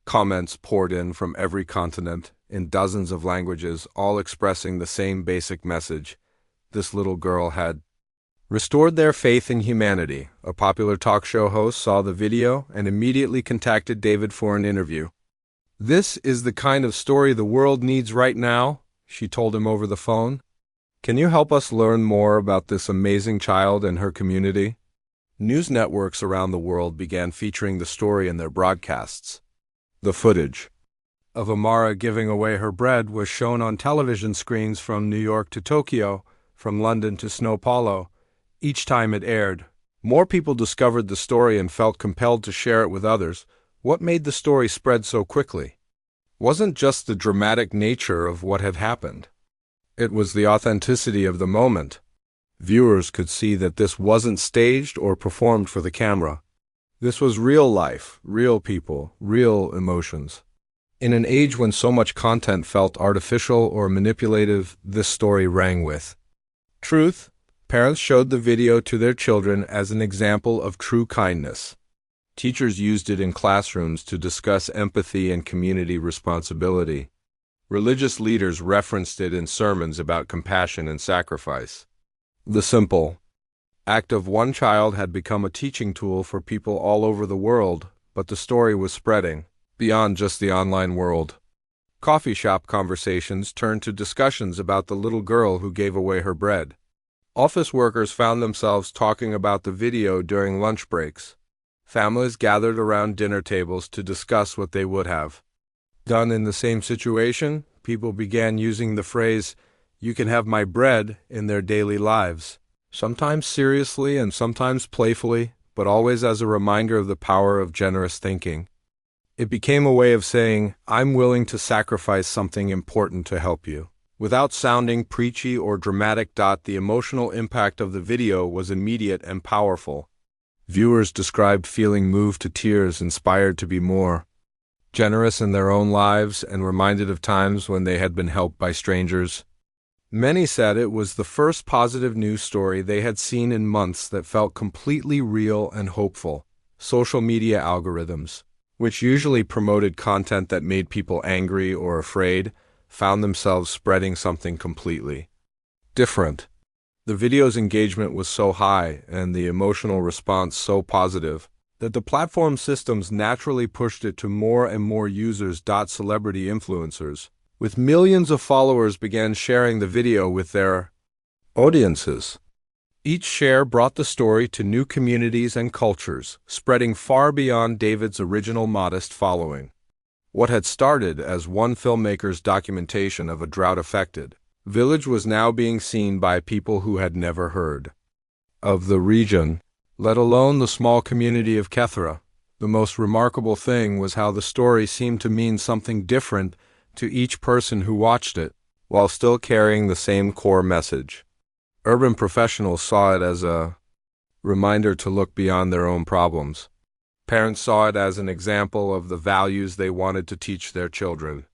Comments poured in from every continent, in dozens of languages, all expressing the same basic message. This little girl had restored their faith in humanity. A popular talk show host saw the video and immediately contacted David for an interview. "This is the kind of story the world needs right now," she told him over the phone. "Can you help us learn more about this amazing child and her community?" News networks around the world began featuring the story in their broadcasts. The footage of Amara giving away her bread was shown on television screens from New York to Tokyo, from London to São Paulo. Each time it aired, more people discovered the story and felt compelled to share it with others. What made the story spread so quickly wasn't just the dramatic nature of what had happened. It was the authenticity of the moment. Viewers could see that this wasn't staged or performed for the camera. This was real life, real people, real emotions. In an age when so much content felt artificial or manipulative, this story rang with truth. Parents showed the video to their children as an example of true kindness. Teachers used it in classrooms to discuss empathy and community responsibility. Religious leaders referenced it in sermons about compassion and sacrifice. The simple act of one child had become a teaching tool for people all over the world, but the story was spreading beyond just the online world. Coffee shop conversations turned to discussions about the little girl who gave away her bread. Office workers found themselves talking about the video during lunch breaks. Families gathered around dinner tables to discuss what they would have done in the same situation. People began using the phrase, "You can have my bread," in their daily lives, sometimes seriously and sometimes playfully, but always as a reminder of the power of generous thinking. It became a way of saying, "I'm willing to sacrifice something important to help you." Without sounding preachy or dramatic. The emotional impact of the video was immediate and powerful. Viewers described feeling moved to tears, inspired to be more generous in their own lives, and reminded of times when they had been helped by strangers. Many said it was the first positive news story they had seen in months that felt completely real and hopeful. Social media algorithms, which usually promoted content that made people angry or afraid, found themselves spreading something completely different. The video's engagement was so high and the emotional response so positive that the platform systems naturally pushed it to more and more users. Celebrity influencers, with millions of followers, began sharing the video with their audiences. Each share brought the story to new communities and cultures, spreading far beyond David's original modest following. What had started as one filmmaker's documentation of a drought-affected village was now being seen by people who had never heard of the region, let alone the small community of Kethra. The most remarkable thing was how the story seemed to mean something different to each person who watched it, while still carrying the same core message. Urban professionals saw it as a reminder to look beyond their own problems. Parents saw it as an example of the values they wanted to teach their children.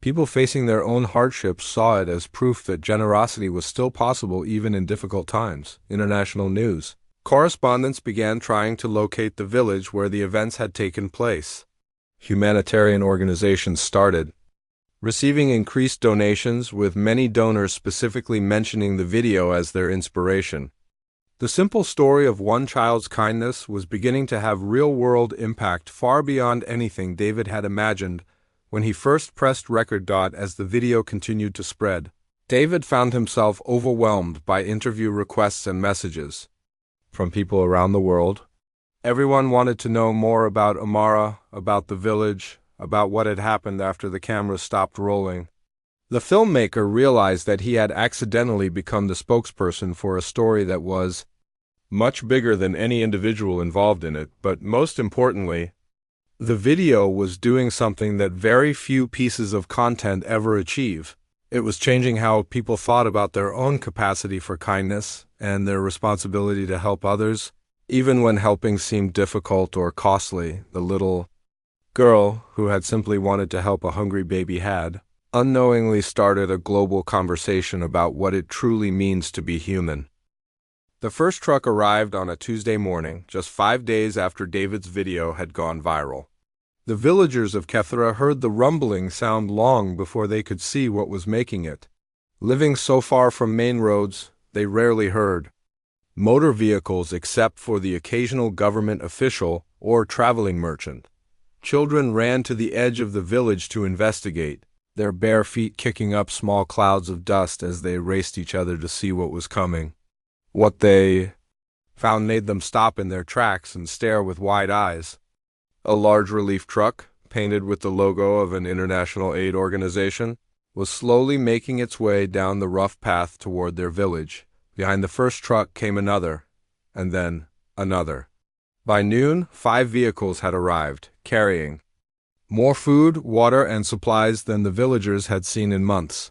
People facing their own hardships saw it as proof that generosity was still possible even in difficult times. International news correspondents began trying to locate the village where the events had taken place. Humanitarian organizations started receiving increased donations, with many donors specifically mentioning the video as their inspiration. The simple story of one child's kindness was beginning to have real-world impact far beyond anything David had imagined when he first pressed record. As the video continued to spread, David found himself overwhelmed by interview requests and messages from people around the world. Everyone wanted to know more about Amara, about the village, about what had happened after the camera stopped rolling. The filmmaker realized that he had accidentally become the spokesperson for a story that was much bigger than any individual involved in it, but most importantly, the video was doing something that very few pieces of content ever achieve. It was changing how people thought about their own capacity for kindness and their responsibility to help others, even when helping seemed difficult or costly. The little girl, who had simply wanted to help a hungry baby, had unknowingly started a global conversation about what it truly means to be human. The first truck arrived on a Tuesday morning, just 5 days after David's video had gone viral. The villagers of Kethra heard the rumbling sound long before they could see what was making it. Living so far from main roads, they rarely heard motor vehicles except for the occasional government official or traveling merchant. Children ran to the edge of the village to investigate, their bare feet kicking up small clouds of dust as they raced each other to see what was coming. What they found made them stop in their tracks and stare with wide eyes. A large relief truck, painted with the logo of an international aid organization, was slowly making its way down the rough path toward their village. Behind the first truck came another, and then another. By noon, 5 vehicles had arrived, carrying more food, water, and supplies than the villagers had seen in months.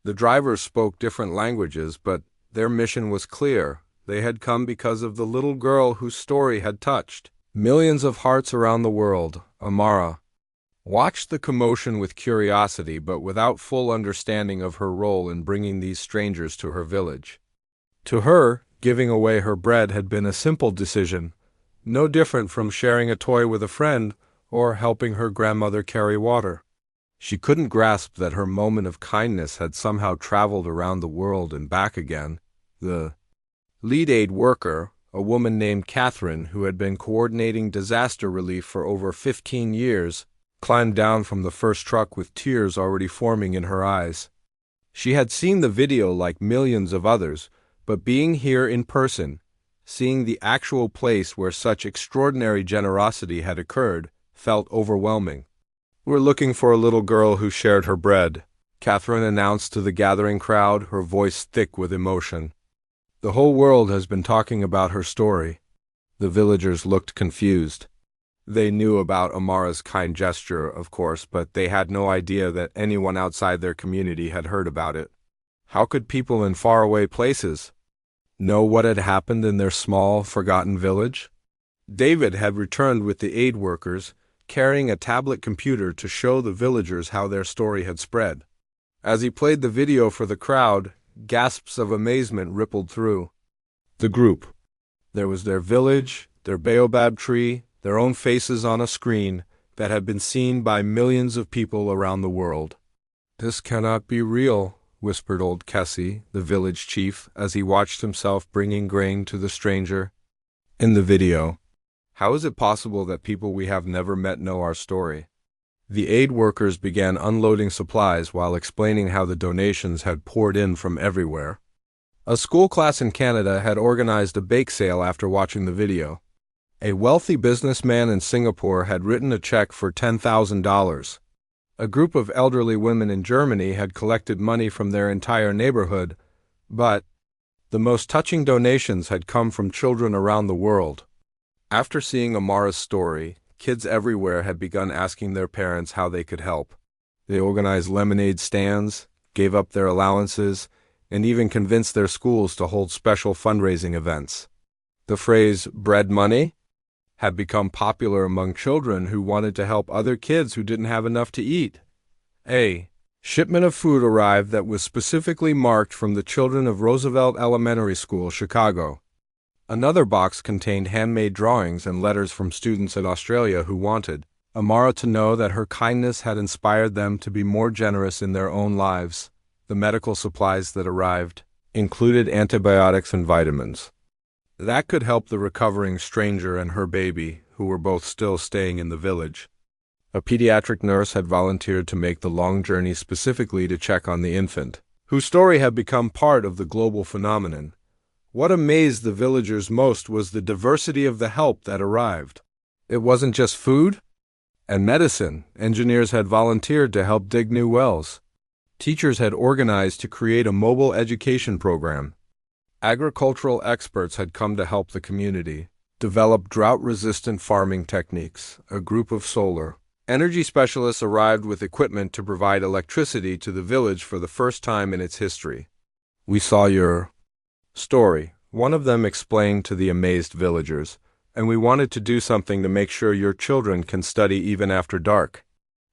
The drivers spoke different languages, but their mission was clear. They had come because of the little girl whose story had touched millions of hearts around the world, Amara. watched the commotion with curiosity but without full understanding of her role in bringing these strangers to her village. To her, giving away her bread had been a simple decision, no different from sharing a toy with a friend or helping her grandmother carry water. She couldn't grasp that her moment of kindness had somehow traveled around the world and back again. The lead aid worker, a woman named Catherine who had been coordinating disaster relief for over 15 years, climbed down from the first truck with tears already forming in her eyes. She had seen the video like millions of others, but being here in person, seeing the actual place where such extraordinary generosity had occurred, felt overwhelming. "We're looking for a little girl who shared her bread," Catherine announced to the gathering crowd, her voice thick with emotion. "The whole world has been talking about her story." The villagers looked confused. They knew about Amara's kind gesture, of course, but they had no idea that anyone outside their community had heard about it. How could people in faraway places know what had happened in their small, forgotten village? David had returned with the aid workers, carrying a tablet computer to show the villagers how their story had spread. As he played the video for the crowd, gasps of amazement rippled through the group. There was their village, their baobab tree, their own faces on a screen that had been seen by millions of people around the world. "This cannot be real," whispered old Kessie, the village chief, as he watched himself bringing grain to the stranger in the video. "How is it possible that people we have never met know our story?" The aid workers began unloading supplies while explaining how the donations had poured in from everywhere. A school class in Canada had organized a bake sale after watching the video. A wealthy businessman in Singapore had written a check for $10,000. A group of elderly women in Germany had collected money from their entire neighborhood, but the most touching donations had come from children around the world. After seeing Amara's story, kids everywhere had begun asking their parents how they could help. They organized lemonade stands, gave up their allowances, and even convinced their schools to hold special fundraising events. The phrase, "bread money," had become popular among children who wanted to help other kids who didn't have enough to eat. A shipment of food arrived that was specifically marked from the children of Roosevelt Elementary School, Chicago. Another box contained handmade drawings and letters from students in Australia who wanted Amara to know that her kindness had inspired them to be more generous in their own lives. The medical supplies that arrived included antibiotics and vitamins. That could help the recovering stranger and her baby, who were both still staying in the village. A pediatric nurse had volunteered to make the long journey specifically to check on the infant, whose story had become part of the global phenomenon. What amazed the villagers most was the diversity of the help that arrived. It wasn't just food and medicine. Engineers had volunteered to help dig new wells. Teachers had organized to create a mobile education program. Agricultural experts had come to help the community develop drought-resistant farming techniques. A group of solar energy specialists arrived with equipment to provide electricity to the village for the first time in its history. "We saw your story," one of them explained to the amazed villagers, "and we wanted to do something to make sure your children can study even after dark."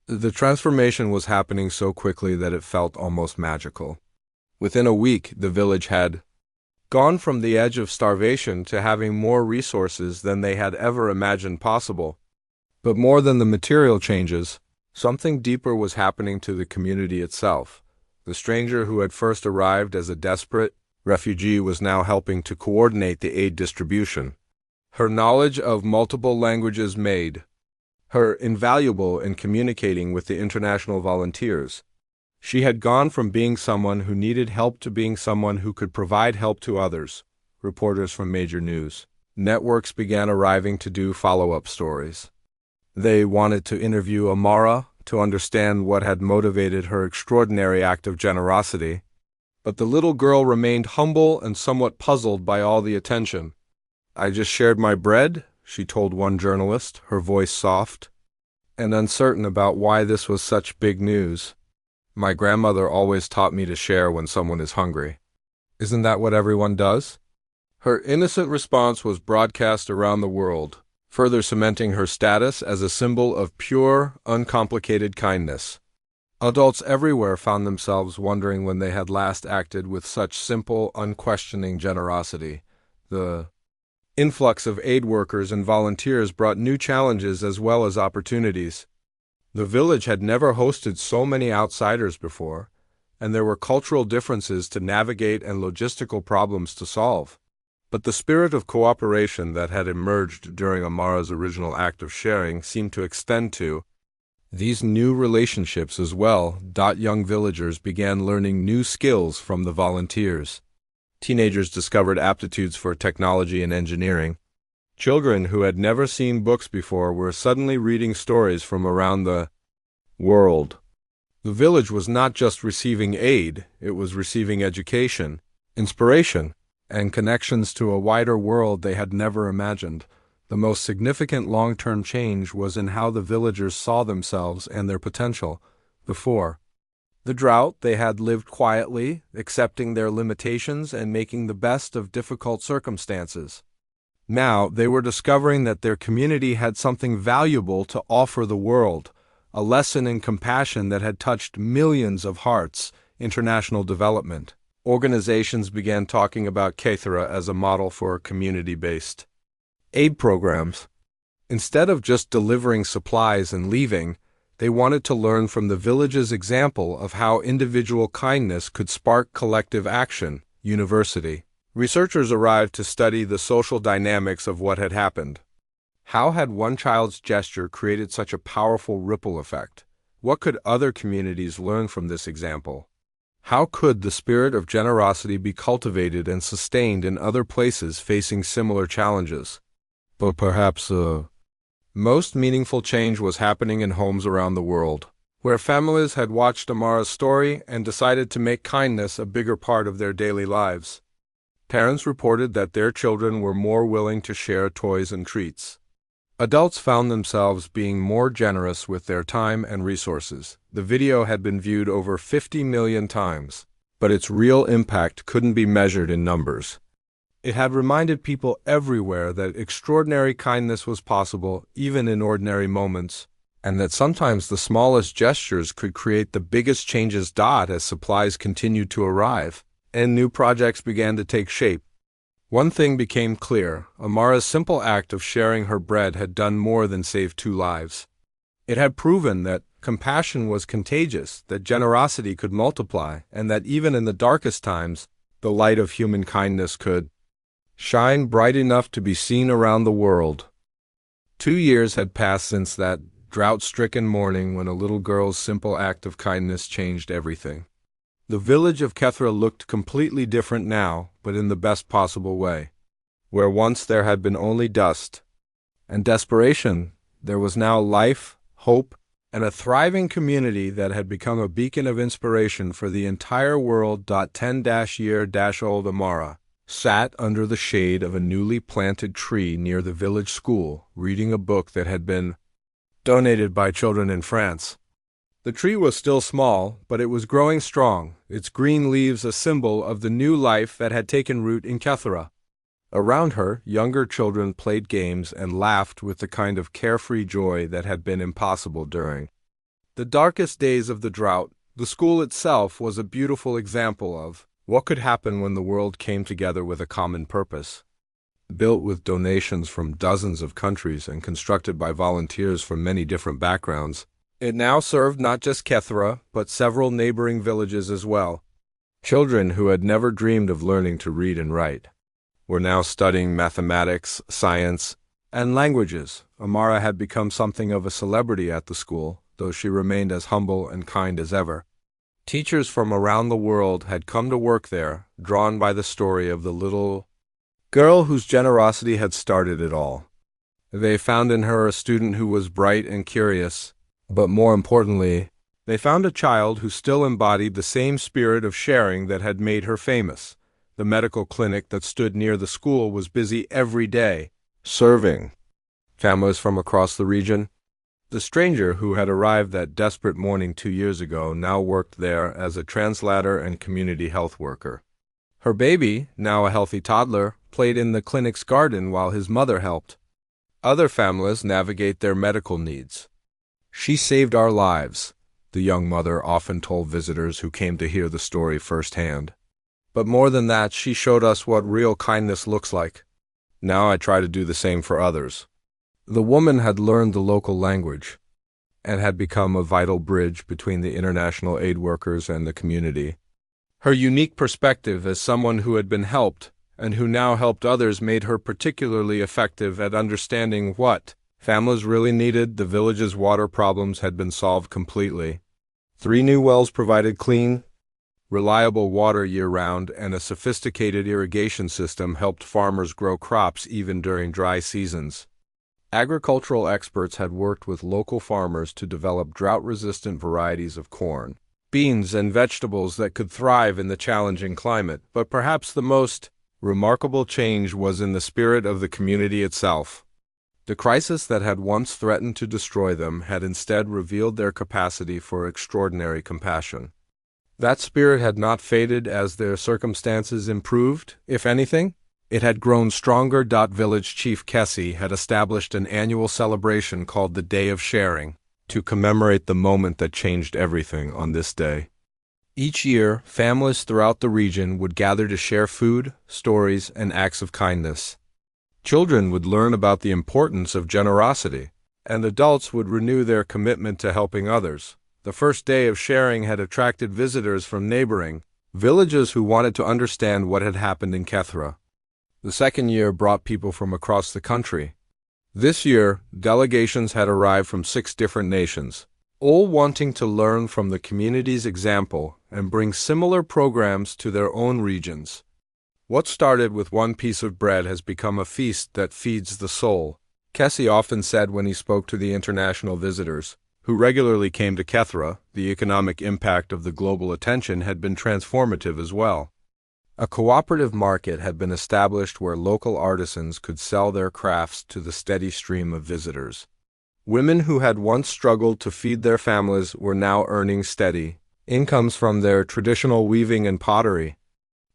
The transformation was happening so quickly that it felt almost magical. Within a week, the village had gone from the edge of starvation to having more resources than they had ever imagined possible. But more than the material changes, something deeper was happening to the community itself. The stranger who had first arrived as a desperate refugee was now helping to coordinate the aid distribution. Her knowledge of multiple languages made her invaluable in communicating with the international volunteers. She had gone from being someone who needed help to being someone who could provide help to others. Reporters from major news networks began arriving to do follow-up stories. They wanted to interview Amara to understand what had motivated her extraordinary act of generosity. But the little girl remained humble and somewhat puzzled by all the attention. "I just shared my bread," she told one journalist, her voice soft and uncertain about why this was such big news. "My grandmother always taught me to share when someone is hungry. Isn't that what everyone does?" Her innocent response was broadcast around the world. further cementing her status as a symbol of pure, uncomplicated kindness. Adults everywhere found themselves wondering when they had last acted with such simple, unquestioning generosity. The influx of aid workers and volunteers brought new challenges as well as opportunities. The village had never hosted so many outsiders before, and there were cultural differences to navigate and logistical problems to solve. But the spirit of cooperation that had emerged during Amara's original act of sharing seemed to extend to these new relationships as well. Young villagers began learning new skills from the volunteers. Teenagers discovered aptitudes for technology and engineering. Children who had never seen books before were suddenly reading stories from around the world. The village was not just receiving aid, it was receiving education, inspiration, and connections to a wider world they had never imagined. The most significant long-term change was in how the villagers saw themselves and their potential. Before the drought, they had lived quietly, accepting their limitations and making the best of difficult circumstances. Now, they were discovering that their community had something valuable to offer the world, a lesson in compassion that had touched millions of hearts. International development organizations began talking about Kathra as a model for community-based aid programs. Instead of just delivering supplies and leaving, they wanted to learn from the village's example of how individual kindness could spark collective action. University researchers arrived to study the social dynamics of what had happened. How had one child's gesture created such a powerful ripple effect? What could other communities learn from this example? How could the spirit of generosity be cultivated and sustained in other places facing similar challenges? But perhaps the most meaningful change was happening in homes around the world, where families had watched Amara's story and decided to make kindness a bigger part of their daily lives. Parents reported that their children were more willing to share toys and treats. Adults found themselves being more generous with their time and resources. The video had been viewed over 50 million times, but its real impact couldn't be measured in numbers. It had reminded people everywhere that extraordinary kindness was possible even in ordinary moments, and that sometimes the smallest gestures could create the biggest changes. As supplies continued to arrive, and new projects began to take shape, one thing became clear: Amara's simple act of sharing her bread had done more than save 2 lives. It had proven that compassion was contagious, that generosity could multiply, and that even in the darkest times, the light of human kindness could shine bright enough to be seen around the world. 2 years had passed since that drought-stricken morning when a little girl's simple act of kindness changed everything. The village of Kathra looked completely different now, but in the best possible way. Where once there had been only dust and desperation, there was now life, hope, and a thriving community that had become a beacon of inspiration for the entire world. 10-year-old Amara sat under the shade of a newly planted tree near the village school, reading a book that had been donated by children in France. The tree was still small, but it was growing strong, its green leaves a symbol of the new life that had taken root in Kathra. Around her, younger children played games and laughed with the kind of carefree joy that had been impossible during the darkest days of the drought. The school itself was a beautiful example of what could happen when the world came together with a common purpose. Built with donations from dozens of countries and constructed by volunteers from many different backgrounds, it now served not just Kathra, but several neighboring villages as well. Children who had never dreamed of learning to read and write were now studying mathematics, science, and languages. Amara had become something of a celebrity at the school, though she remained as humble and kind as ever. Teachers from around the world had come to work there, drawn by the story of the little girl whose generosity had started it all. They found in her a student who was bright and curious, but more importantly, they found a child who still embodied the same spirit of sharing that had made her famous. The medical clinic that stood near the school was busy every day, serving families from across the region. The stranger who had arrived that desperate morning 2 years ago now worked there as a translator and community health worker. Her baby, now a healthy toddler, played in the clinic's garden while his mother helped. Other families navigate their medical needs. She saved our lives, the young mother often told visitors who came to hear the story firsthand. But more than that, she showed us what real kindness looks like. Now I try to do the same for others. The woman had learned the local language and had become a vital bridge between the international aid workers and the community. Her unique perspective as someone who had been helped and who now helped others made her particularly effective at understanding what families really needed. The village's water problems had been solved completely. 3 new wells provided clean, reliable water year-round, and a sophisticated irrigation system helped farmers grow crops even during dry seasons. Agricultural experts had worked with local farmers to develop drought-resistant varieties of corn, beans, and vegetables that could thrive in the challenging climate. But perhaps the most remarkable change was in the spirit of the community itself. The crisis that had once threatened to destroy them had instead revealed their capacity for extraordinary compassion. That spirit had not faded as their circumstances improved. If anything, it had grown stronger. Village Chief Kessie had established an annual celebration called the Day of Sharing to commemorate the moment that changed everything on this day. Each year, families throughout the region would gather to share food, stories, and acts of kindness. Children would learn about the importance of generosity, and adults would renew their commitment to helping others. The first day of sharing had attracted visitors from neighboring villages who wanted to understand what had happened in Kethra. The second year brought people from across the country. This year, delegations had arrived from 6 different nations, all wanting to learn from the community's example and bring similar programs to their own regions. What started with one piece of bread has become a feast that feeds the soul, Kessie often said when he spoke to the international visitors who regularly came to Kethra. The economic impact of the global attention had been transformative as well. A cooperative market had been established where local artisans could sell their crafts to the steady stream of visitors. Women who had once struggled to feed their families were now earning steady incomes from their traditional weaving and pottery.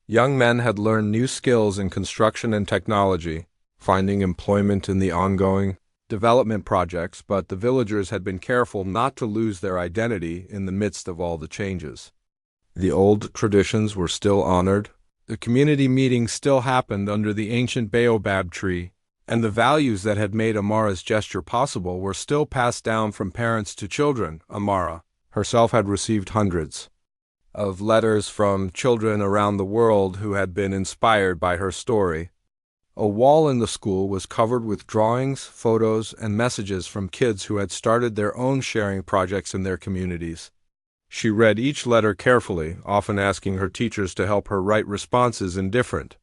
Young men had learned new skills in construction and technology, finding employment in the ongoing development projects, but the villagers had been careful not to lose their identity in the midst of all the changes. The old traditions were still honored, the community meetings still happened under the ancient baobab tree, and the values that had made Amara's gesture possible were still passed down from parents to children. Amara herself had received hundreds of letters from children around the world who had been inspired by her story. A wall in the school was covered with drawings, photos, and messages from kids who had started their own sharing projects in their communities. She read each letter carefully, often asking her teachers to help her write responses in different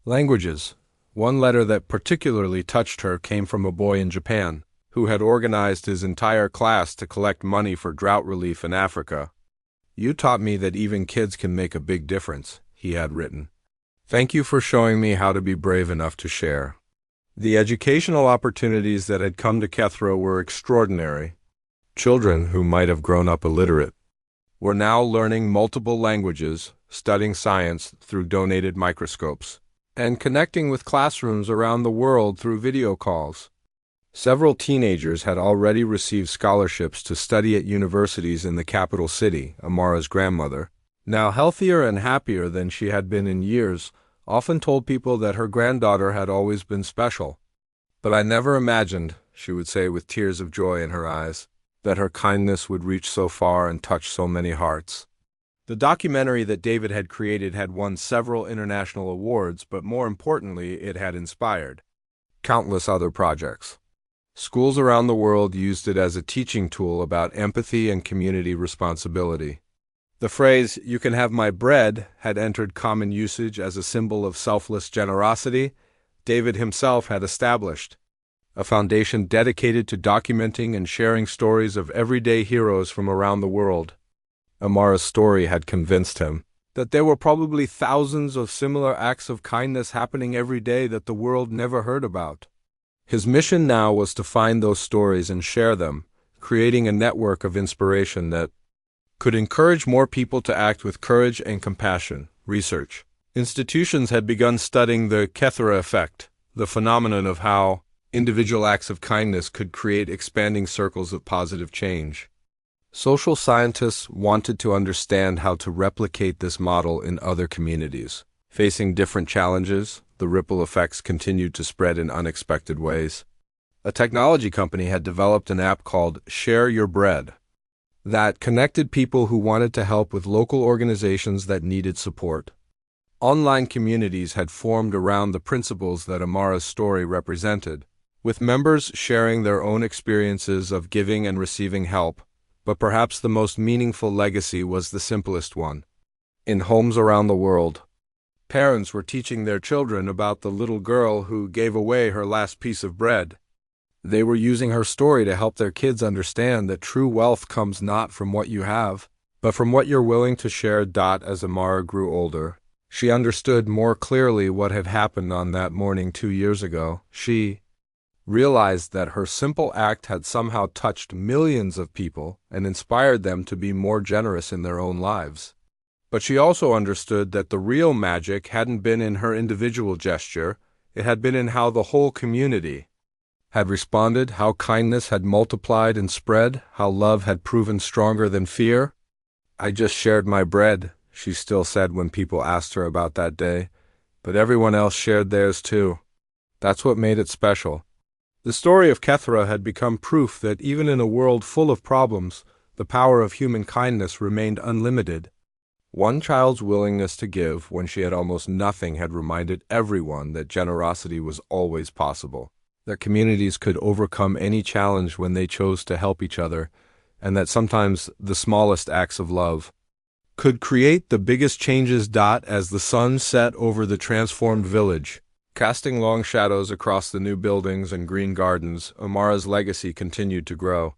languages. One letter that particularly touched her came from a boy in Japan, who had organized his entire class to collect money for drought relief in Africa. "You taught me that even kids can make a big difference," he had written. "Thank you for showing me how to be brave enough to share." The educational opportunities that had come to Kethra were extraordinary. Children who might have grown up illiterate were now learning multiple languages, studying science through donated microscopes, and connecting with classrooms around the world through video calls. Several teenagers had already received scholarships to study at universities in the capital city. Amara's grandmother, now healthier and happier than she had been in years, often told people that her granddaughter had always been special. "But I never imagined," she would say with tears of joy in her eyes, "that her kindness would reach so far and touch so many hearts." The documentary that David had created had won several international awards, but more importantly, it had inspired countless other projects. Schools around the world used it as a teaching tool about empathy and community responsibility. The phrase, "you can have my bread," had entered common usage as a symbol of selfless generosity. David himself had established a foundation dedicated to documenting and sharing stories of everyday heroes from around the world. Amara's story had convinced him that there were probably thousands of similar acts of kindness happening every day that the world never heard about. His mission now was to find those stories and share them, creating a network of inspiration that could encourage more people to act with courage and compassion. Research institutions had begun studying the Kethra effect, the phenomenon of how Individual acts of kindness could create expanding circles of positive change. Social scientists wanted to understand how to replicate this model in other communities. Facing different challenges, the ripple effects continued to spread in unexpected ways. A technology company had developed an app called Share Your Bread that connected people who wanted to help with local organizations that needed support. Online communities had formed around the principles that Amara's story represented, with members sharing their own experiences of giving and receiving help, but perhaps the most meaningful legacy was the simplest one. In homes around the world, parents were teaching their children about the little girl who gave away her last piece of bread. They were using her story to help their kids understand that true wealth comes not from what you have, but from what you're willing to share. As Amara grew older, she understood more clearly what had happened on that morning 2 years ago. She realized that her simple act had somehow touched millions of people and inspired them to be more generous in their own lives. But she also understood that the real magic hadn't been in her individual gesture, it had been in how the whole community had responded, how kindness had multiplied and spread, how love had proven stronger than fear. "I just shared my bread," she still said when people asked her about that day, "but everyone else shared theirs too." That's what made it special. The story of Kethra had become proof that even in a world full of problems, the power of human kindness remained unlimited. One child's willingness to give when she had almost nothing had reminded everyone that generosity was always possible, that communities could overcome any challenge when they chose to help each other, and that sometimes the smallest acts of love could create the biggest changes. As the sun set over the transformed village, casting long shadows across the new buildings and green gardens, Amara's legacy continued to grow.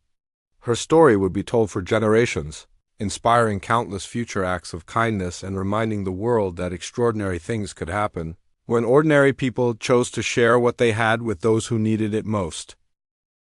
Her story would be told for generations, inspiring countless future acts of kindness and reminding the world that extraordinary things could happen when ordinary people chose to share what they had with those who needed it most.